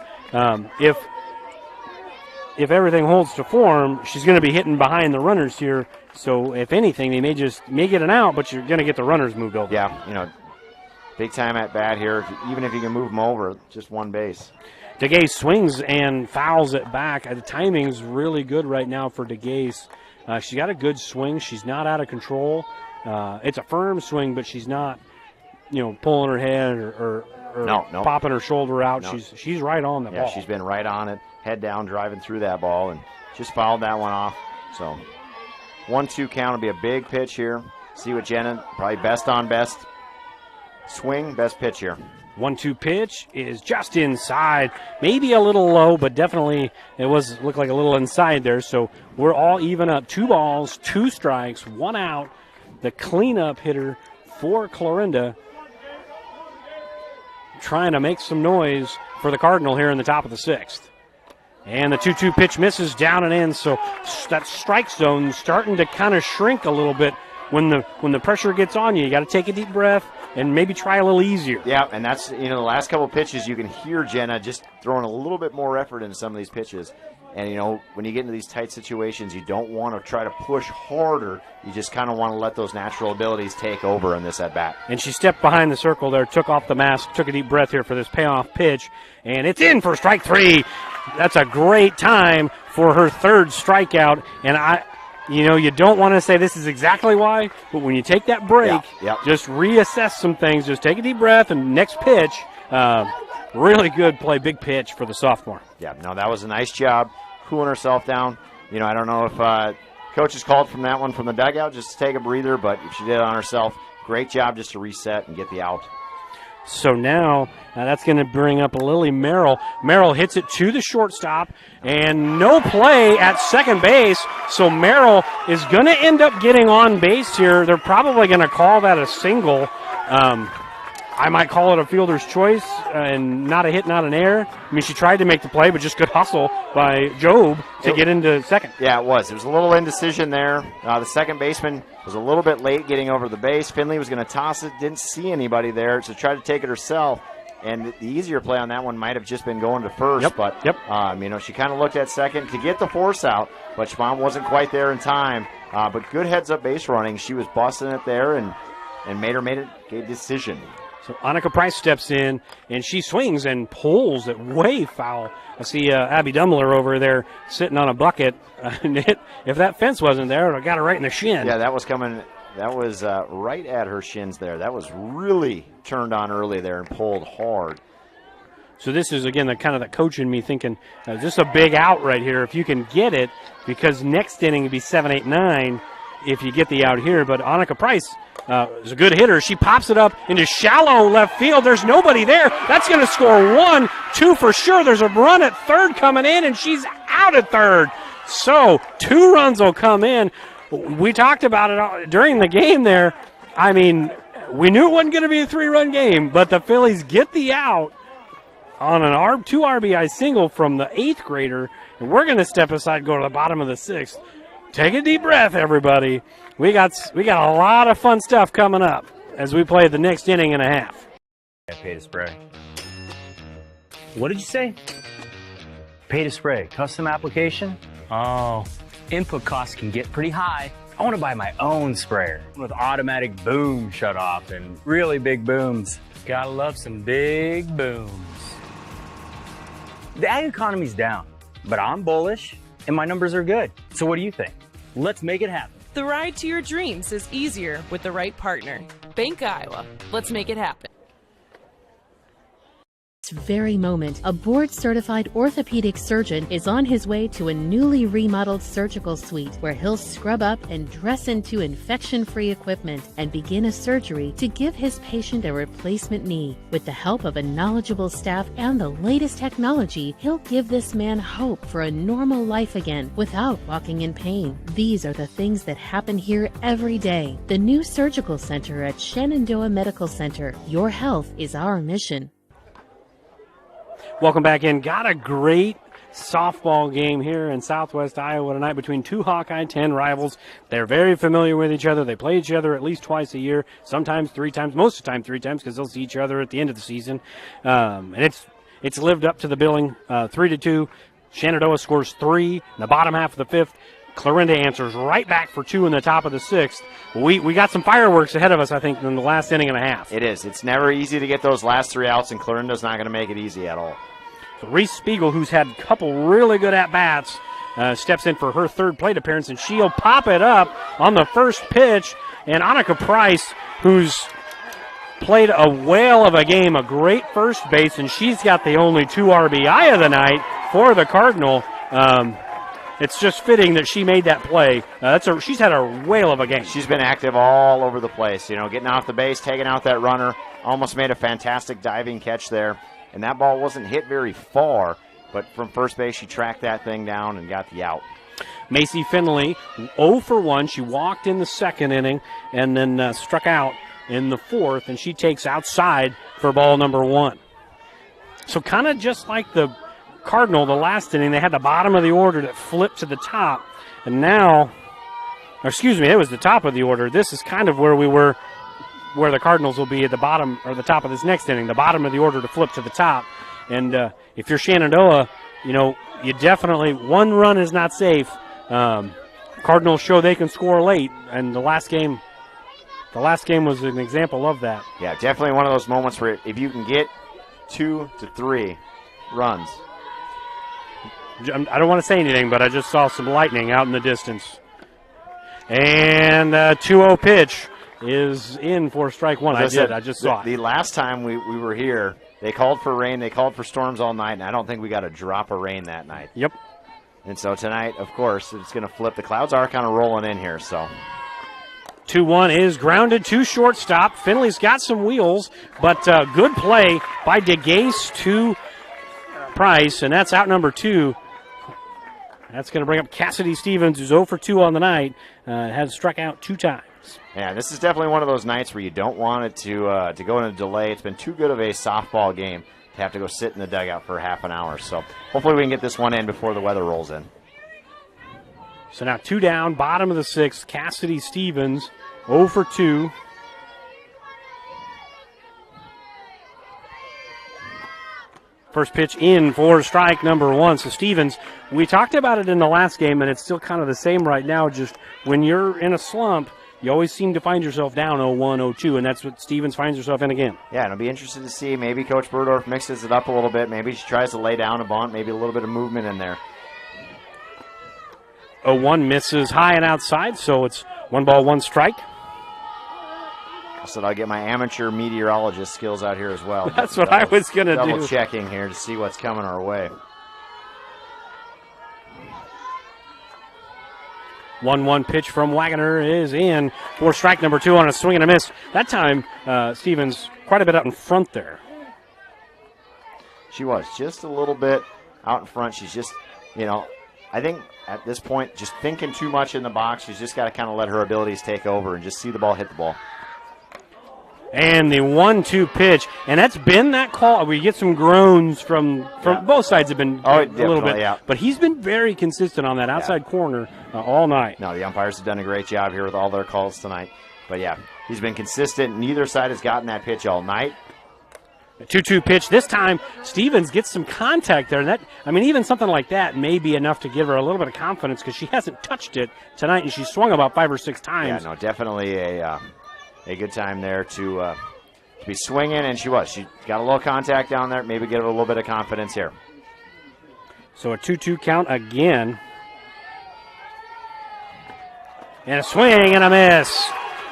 if everything holds to form, she's going to be hitting behind the runners here. So if anything, they may get an out, but you're going to get the runners moved over. Yeah, big time at bat here. Even if you can move them over, just one base. DeGase swings and fouls it back. The timing's really good right now for DeGase. She's got a good swing. She's not out of control. It's a firm swing, but she's not, pulling her head or popping her shoulder out. No. She's right on the ball. Yeah, she's been right on it, head down, driving through that ball, and just fouled that one off. So 1-2 count will be a big pitch here. See what Jenna, probably best on best. Swing, best pitch here. 1-2 pitch is just inside, maybe a little low, but definitely looked like a little inside there. So we're all even up. 2 balls, 2 strikes, 1 out. The cleanup hitter for Clarinda trying to make some noise for the Cardinal here in the top of the 6th. And the 2-2 pitch misses down and in. So that strike zone starting to kind of shrink a little bit. When the pressure gets on you, you got to take a deep breath and maybe try a little easier. Yeah, and that's, the last couple of pitches, you can hear Jenna just throwing a little bit more effort into some of these pitches. And, when you get into these tight situations, you don't want to try to push harder. You just kind of want to let those natural abilities take over in this at-bat. And she stepped behind the circle there, took off the mask, took a deep breath here for this payoff pitch, and it's in for strike 3. That's a great time for her 3rd strikeout, and you don't want to say this is exactly why, but when you take that break, just reassess some things. Just take a deep breath, and next pitch, really good play, big pitch for the sophomore. Yeah, no, that was a nice job cooling herself down. I don't know if coach has called from that one from the dugout just to take a breather, but if she did it on herself, great job just to reset and get the out. So now that's going to bring up Lily Merrill. Merrill hits it to the shortstop, and no play at second base. So Merrill is going to end up getting on base here. They're probably going to call that a single. I might call it a fielder's choice and not a hit, not an error. I mean, she tried to make the play, but just good hustle by Job to get into second. Yeah, it was. There was a little indecision there. The second baseman was a little bit late getting over the base. Finley was going to toss it, didn't see anybody there, so tried to take it herself. And the easier play on that one might have just been going to first. But she kind of looked at second to get the force out, but Schbaum wasn't quite there in time. But good heads-up base running. She was busting it there and made a decision. So Annika Price steps in, and she swings and pulls it way foul. I see Abby Dummler over there sitting on a bucket. If that fence wasn't there, it would have got her right in the shin. Yeah, that was coming. That was right at her shins there. That was really turned on early there and pulled hard. So this is, again, the kind of the coach in me thinking, this is a big out right here if you can get it, because next inning would be 7, 8, 9 if you get the out here. But Annika Price is a good hitter. She pops it up into shallow left field. There's nobody there. That's going to score 1, 2 for sure. There's a run at third coming in, and she's out at third. So 2 runs will come in. We talked about it during the game there. I mean, we knew it wasn't going to be a 3-run game, but the Phillies get the out on an 2 RBI single from the 8th grader, and we're going to step aside, go to the bottom of the 6th. Take a deep breath, everybody. We got a lot of fun stuff coming up as we play the next inning and a half. Pay to spray. What did you say? Pay to spray. Custom application? Oh, input costs can get pretty high. I want to buy my own sprayer with automatic boom shut-off and really big booms. Gotta love some big booms. The ag economy's down, but I'm bullish and my numbers are good. So what do you think? Let's make it happen. The ride to your dreams is easier with the right partner. Bank Iowa. Let's make it happen. This very moment, a board-certified orthopedic surgeon is on his way to a newly remodeled surgical suite where he'll scrub up and dress into infection-free equipment and begin a surgery to give his patient a replacement knee. With the help of a knowledgeable staff and the latest technology, he'll give this man hope for a normal life again without walking in pain. These are the things that happen here every day. The new surgical center at Shenandoah Medical Center. Your health is our mission. Welcome back in. Got a great softball game here in Southwest Iowa tonight between two Hawkeye 10 rivals. They're very familiar with each other. They play each other at least twice a year, sometimes 3 times, most of the time 3 times because they'll see each other at the end of the season. And it's lived up to the billing, 3-2. Shenandoah scores 3 in the bottom half of the 5th. Clarinda answers right back for 2 in the top of the 6th. We got some fireworks ahead of us, I think, in the last inning and a half. It is. It's never easy to get those last 3 outs, and Clarinda's not going to make it easy at all. So Reese Spiegel, who's had a couple really good at-bats, steps in for her 3rd plate appearance, and she'll pop it up on the first pitch. And Annika Price, who's played a whale of a game, a great first base, and she's got the only 2 RBI of the night for the Cardinal. It's just fitting that she made that play. She's had a whale of a game. She's been active all over the place, getting off the base, taking out that runner, almost made a fantastic diving catch there. And that ball wasn't hit very far, but from first base, she tracked that thing down and got the out. Macy Finley, 0 for 1. She walked in the 2nd inning and then struck out in the 4th, and she takes outside for ball number 1. So kind of just like the Cardinal, the last inning, they had the bottom of the order that flipped to the top, and now, it was the top of the order. This is kind of where we were, where the Cardinals will be at the bottom or the top of this next inning, the bottom of the order to flip to the top. And if you're Shenandoah, you definitely, 1 run is not safe. Cardinals show they can score late, and the last game was an example of that. Yeah, definitely one of those moments where if you can get 2 to 3 runs. I don't want to say anything, but I just saw some lightning out in the distance. And 2-0 pitch is in for strike 1. I just saw it. The last time we were here, they called for rain, they called for storms all night, and I don't think we got a drop of rain that night. Yep. And so tonight, of course, it's going to flip. The clouds are kind of rolling in here, so. 2-1 is grounded to shortstop. Finley's got some wheels, but good play by DeGase to Price, and that's out number 2. That's going to bring up Cassidy Stevens, who's 0 for 2 on the night, has struck out 2 times. Yeah, this is definitely one of those nights where you don't want it to go in a delay. It's been too good of a softball game to have to go sit in the dugout for half an hour. So hopefully we can get this one in before the weather rolls in. So now 2 down, bottom of the 6th. Cassidy Stevens, 0 for 2. First pitch in for strike number 1. So Stevens, we talked about it in the last game, and it's still kind of the same right now. Just when you're in a slump, you always seem to find yourself down 0-1, 0-2, and that's what Stevens finds herself in again. Yeah, and I'll be interested to see. Maybe Coach Burdorf mixes it up a little bit. Maybe she tries to lay down a bunt, maybe a little bit of movement in there. 0-1 misses high and outside, so it's 1 ball, 1 strike. I said I'll get my amateur meteorologist skills out here as well. That's what I was going to do. Double checking here to see what's coming our way. 1-1 pitch from Wagner is in for strike number 2 on a swing and a miss. That time, Stevens quite a bit out in front there. She was just a little bit out in front. She's just, I think at this point, just thinking too much in the box. She's just got to kind of let her abilities take over and just see the ball hit the ball. And the 1-2 pitch, and that's been that call. We get some groans from both sides have been a little bit, but he's been very consistent on that outside corner all night. No, the umpires have done a great job here with all their calls tonight. But yeah, he's been consistent. Neither side has gotten that pitch all night. A 2-2 pitch. This time, Stevens gets some contact there. And even something like that may be enough to give her a little bit of confidence because she hasn't touched it tonight, and she's swung about 5 or 6 times. Yeah, no, definitely a good time there to be swinging, and she was. She got a little contact down there, maybe give her a little bit of confidence here. So a 2-2 count again. And a swing and a miss.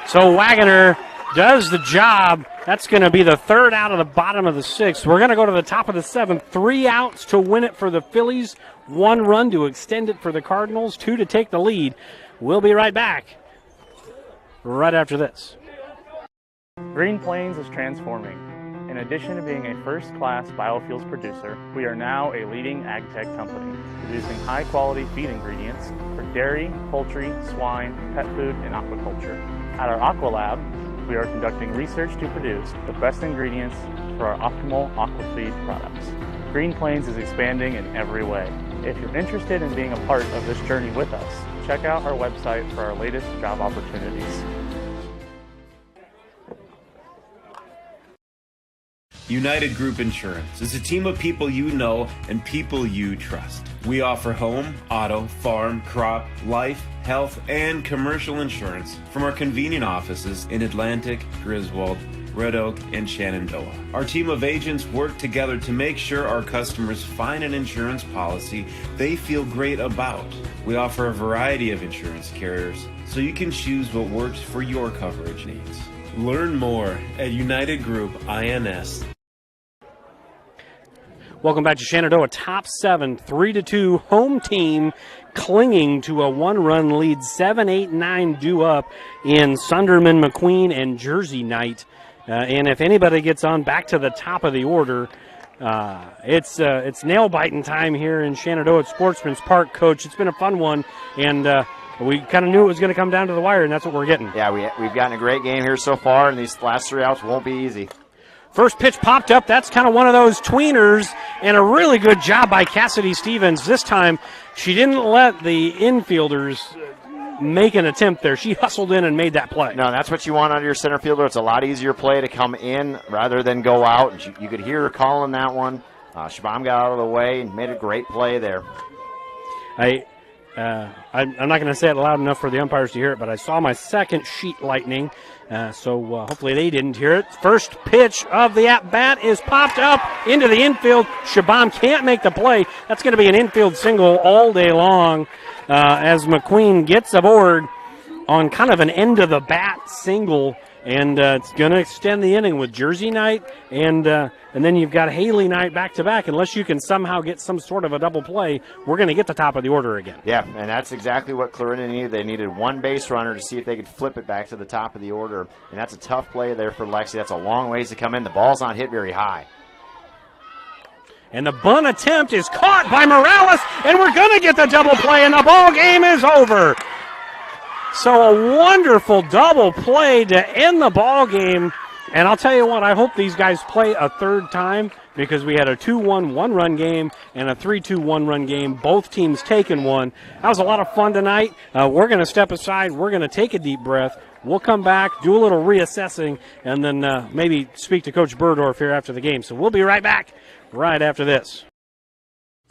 So Wagoner does the job. That's going to be the third out of the bottom of the 6th. We're going to go to the top of the 7th. 3 outs to win it for the Phillies. 1 run to extend it for the Cardinals. 2 to take the lead. We'll be right back right after this. Green Plains is transforming. In addition to being a first-class biofuels producer, we are now a leading ag tech company, producing high-quality feed ingredients for dairy, poultry, swine, pet food, and aquaculture. At our Aqua Lab, we are conducting research to produce the best ingredients for our optimal aquafeed products. Green Plains is expanding in every way. If you're interested in being a part of this journey with us, check out our website for our latest job opportunities. United Group Insurance is a team of people you know and people you trust. We offer home, auto, farm, crop, life, health, and commercial insurance from our convenient offices in Atlantic, Griswold, Red Oak, and Shenandoah. Our team of agents work together to make sure our customers find an insurance policy they feel great about. We offer a variety of insurance carriers, so you can choose what works for your coverage needs. Learn more at United Group INS. Welcome back to Shenandoah. Top 7, 3-2 home team clinging to a 1-run lead. 7, 8, 9 due up in Sunderman, McQueen, and Jersey Knight. And if anybody gets on back to the top of the order, it's nail-biting time here in Shenandoah at Sportsman's Park, Coach. It's been a fun one, and we kind of knew it was going to come down to the wire, and that's what we're getting. Yeah, we've gotten a great game here so far, and these last 3 outs won't be easy. First pitch popped up. That's kind of one of those tweeners, and a really good job by Cassidy Stevens. This time, she didn't let the infielders make an attempt there. She hustled in and made that play. No, that's what you want out of your center fielder. It's a lot easier play to come in rather than go out. And you could hear her calling that one. Shabam got out of the way and made a great play there. I'm not going to say it loud enough for the umpires to hear it, but I saw my second sheet lightning, so hopefully they didn't hear it. First pitch of the at-bat is popped up into the infield. Shabam can't make the play. That's going to be an infield single all day long as McQueen gets aboard on kind of an end-of-the-bat single, and it's going to extend the inning with Jersey Knight, and then you've got Haley Knight back-to-back. Unless you can somehow get some sort of a double play, we're going to get the top of the order again. Yeah, and that's exactly what Clarinda needed. They needed one base runner to see if they could flip it back to the top of the order, and that's a tough play there for Lexi. That's a long ways to come in. The ball's not hit very high. And the bunt attempt is caught by Morales, and we're going to get the double play, and the ball game is over. So a wonderful double play to end the ball game. And I'll tell you what, I hope these guys play a third time, because we had a 2-1 one-run game and a 3-2 one-run game. Both teams taking one. That was a lot of fun tonight. We're going to step aside. We're going to take a deep breath. We'll come back, do a little reassessing, and then maybe speak to Coach Burdorf here after the game. So we'll be right back right after this.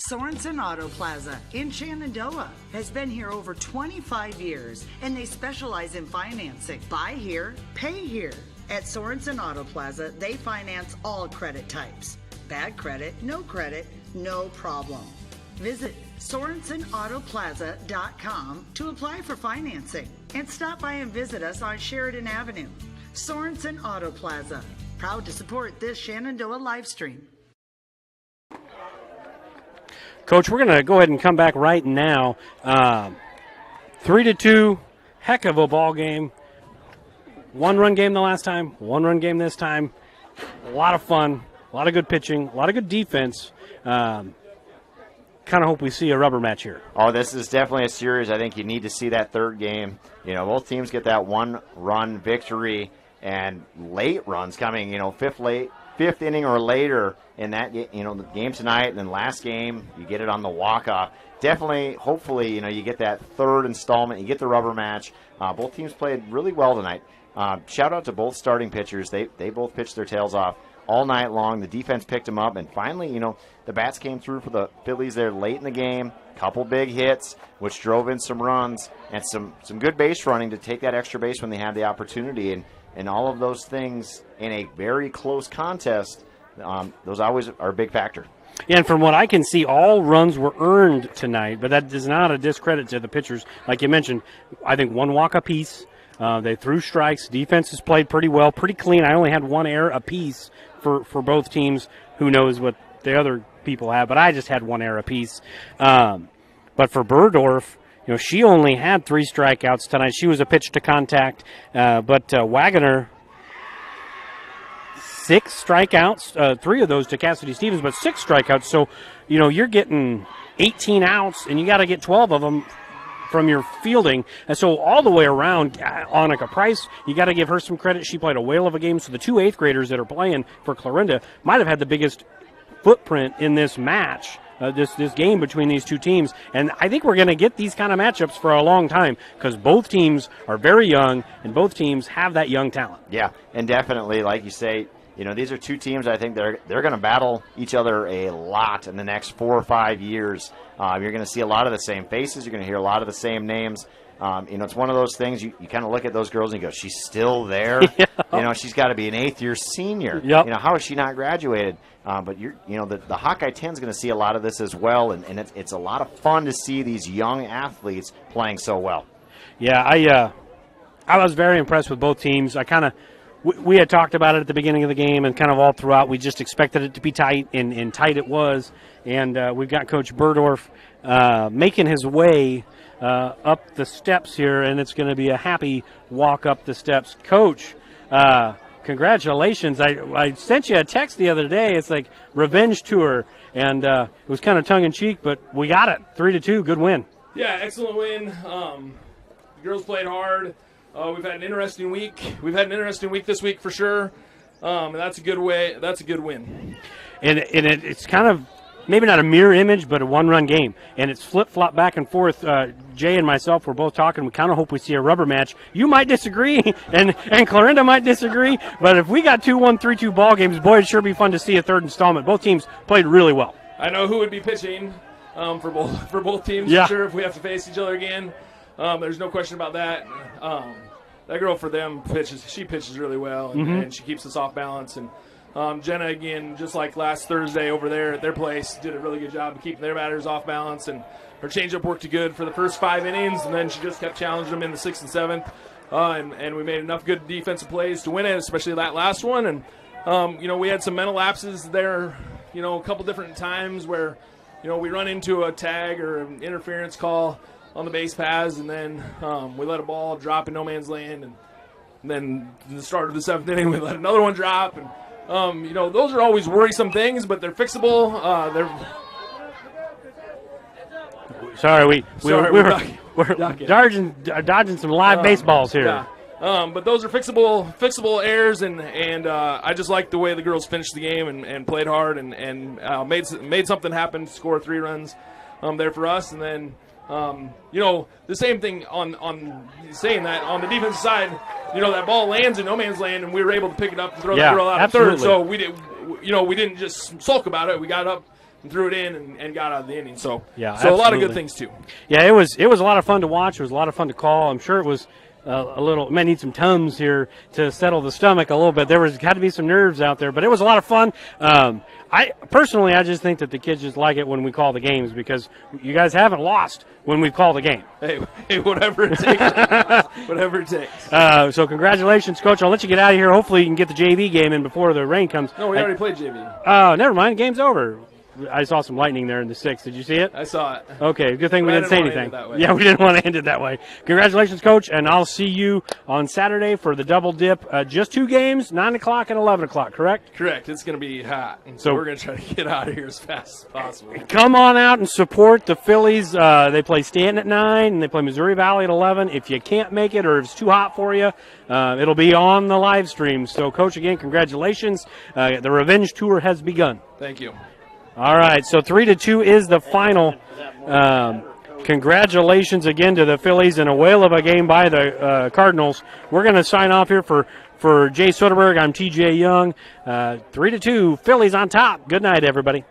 Sorensen Auto Plaza in Shenandoah has been here over 25 years, and they specialize in financing. Buy here, pay here. At Sorensen Auto Plaza, they finance all credit types. Bad credit, no problem. Visit SorensenAutoplaza.com to apply for financing, and stop by and visit us on Sheridan Avenue. Sorensen Auto Plaza, proud to support this Shenandoah live stream. Coach, we're going to go ahead and come back right now. 3-2, heck of a ball game. One-run game the last time, one-run game this time. A lot of fun, a lot of good pitching, a lot of good defense. Kind of hope we see a rubber match here. Oh, this is definitely a series. I think you need to see that third game. You know, both teams get that one-run victory, and late runs coming, fifth inning or later in that, the game tonight and then last game, you get it on the walk-off. Definitely, hopefully, you get that third installment, you get the rubber match. Both teams played really well tonight. Shout out to both starting pitchers. They both pitched their tails off all night long. The defense picked them up, and finally, the bats came through for the Phillies there late in the game. Couple big hits, which drove in some runs, and some good base running to take that extra base when they had the opportunity. And all of those things in a very close contest, those always are a big factor. And from what I can see, all runs were earned tonight, but that is not a discredit to the pitchers. Like you mentioned, I think one walk apiece. They threw strikes. Defense has played pretty well, pretty clean. I only had one error apiece for both teams. Who knows what the other people have, but I just had one error apiece. But for Burdorf, she only had 3 strikeouts tonight. She was a pitch to contact, but Wagoner, 6 strikeouts, 3 of those to Cassidy Stevens, but 6 strikeouts. So, you're getting 18 outs, and you got to get 12 of them from your fielding. And so all the way around, Annika Price, you got to give her some credit. She played a whale of a game. So the 2 8th graders that are playing for Clarinda might have had the biggest footprint in this match, this game between these two teams. And I think we're going to get these kind of matchups for a long time because both teams are very young and both teams have that young talent. Yeah, and definitely, like you say, these are two teams I think they're going to battle each other a lot in the next 4 or 5 years. You're going to see a lot of the same faces. You're going to hear a lot of the same names. It's one of those things you kind of look at those girls and you go, she's still there. Yeah. She's got to be an 8th-year senior. Yep. How is she not graduated? But the Hawkeye 10 is going to see a lot of this as well, and it's a lot of fun to see these young athletes playing so well. Yeah, I was very impressed with both teams. We had talked about it at the beginning of the game and kind of all throughout. We just expected it to be tight, and tight it was. And we've got Coach Burdorf making his way up the steps here, and it's going to be a happy walk up the steps. Coach, congratulations. I sent you a text the other day. It's like revenge tour, and it was kind of tongue-in-cheek, but we got it. 3-2, good win. Yeah, excellent win. The girls played hard. We've had an interesting week. We've had an interesting week this week for sure. And that's a good way. That's a good win. And it's kind of maybe not a mirror image, but a one-run game. And it's flip-flop back and forth. Jay and myself were both talking. We kind of hope we see a rubber match. You might disagree, and Clarinda might disagree. But if we got 2-1, 3-2 ball games, boy, it'd sure be fun to see a third installment. Both teams played really well. I know who would be pitching for both teams. Yeah. For sure, if we have to face each other again. There's no question about that. That girl for them she pitches really well, and she keeps us off balance. And Jenna, again, just like last Thursday over there at their place, did a really good job of keeping their batters off balance. And her changeup worked good for the first 5 innings, and then she just kept challenging them in the 6th and 7th. And we made enough good defensive plays to win it, especially that last one. And, we had some mental lapses there, a couple different times where, we run into a tag or an interference call on the base paths, and then we let a ball drop in no man's land, and then in the start of the 7th inning we let another one drop, and those are always worrisome things, but they're fixable. Sorry, we're dodging some live baseballs here. Yeah. But those are fixable errors, and I just like the way the girls finished the game and played hard and made something happen, score 3 runs there for us, and then. The same thing on saying that on the defensive side, that ball lands in no man's land, and we were able to pick it up and throw that girl out of third. So we didn't just sulk about it. We got up and threw it in and got out of the inning. So a lot of good things too. Yeah, it was a lot of fun to watch. It was a lot of fun to call. I'm sure it was a little. Might need some Tums here to settle the stomach a little bit. There had to be some nerves out there, but it was a lot of fun. I just think that the kids just like it when we call the games because you guys haven't lost when we call the game. Hey, whatever it takes. Whatever it takes. So congratulations, Coach. I'll let you get out of here. Hopefully you can get the JV game in before the rain comes. No, we already played JV. Oh, never mind. Game's over. I saw some lightning there in the 6th. Did you see it? I saw it. Okay, good thing we didn't say anything. Yeah, we didn't want to end it that way. Congratulations, Coach, and I'll see you on Saturday for the double dip. Just 2 games, 9 o'clock and 11 o'clock, correct? Correct. It's going to be hot, and so we're going to try to get out of here as fast as possible. Come on out and support the Phillies. They play Stanton at 9, and they play Missouri Valley at 11. If you can't make it or if it's too hot for you, it'll be on the live stream. So, Coach, again, congratulations. The revenge tour has begun. Thank you. All right, so 3-2 is the final. Congratulations again to the Phillies and a whale of a game by the Cardinals. We're going to sign off here for For Jay Soderberg, I'm TJ Young. 3-2, Phillies on top. Good night, everybody.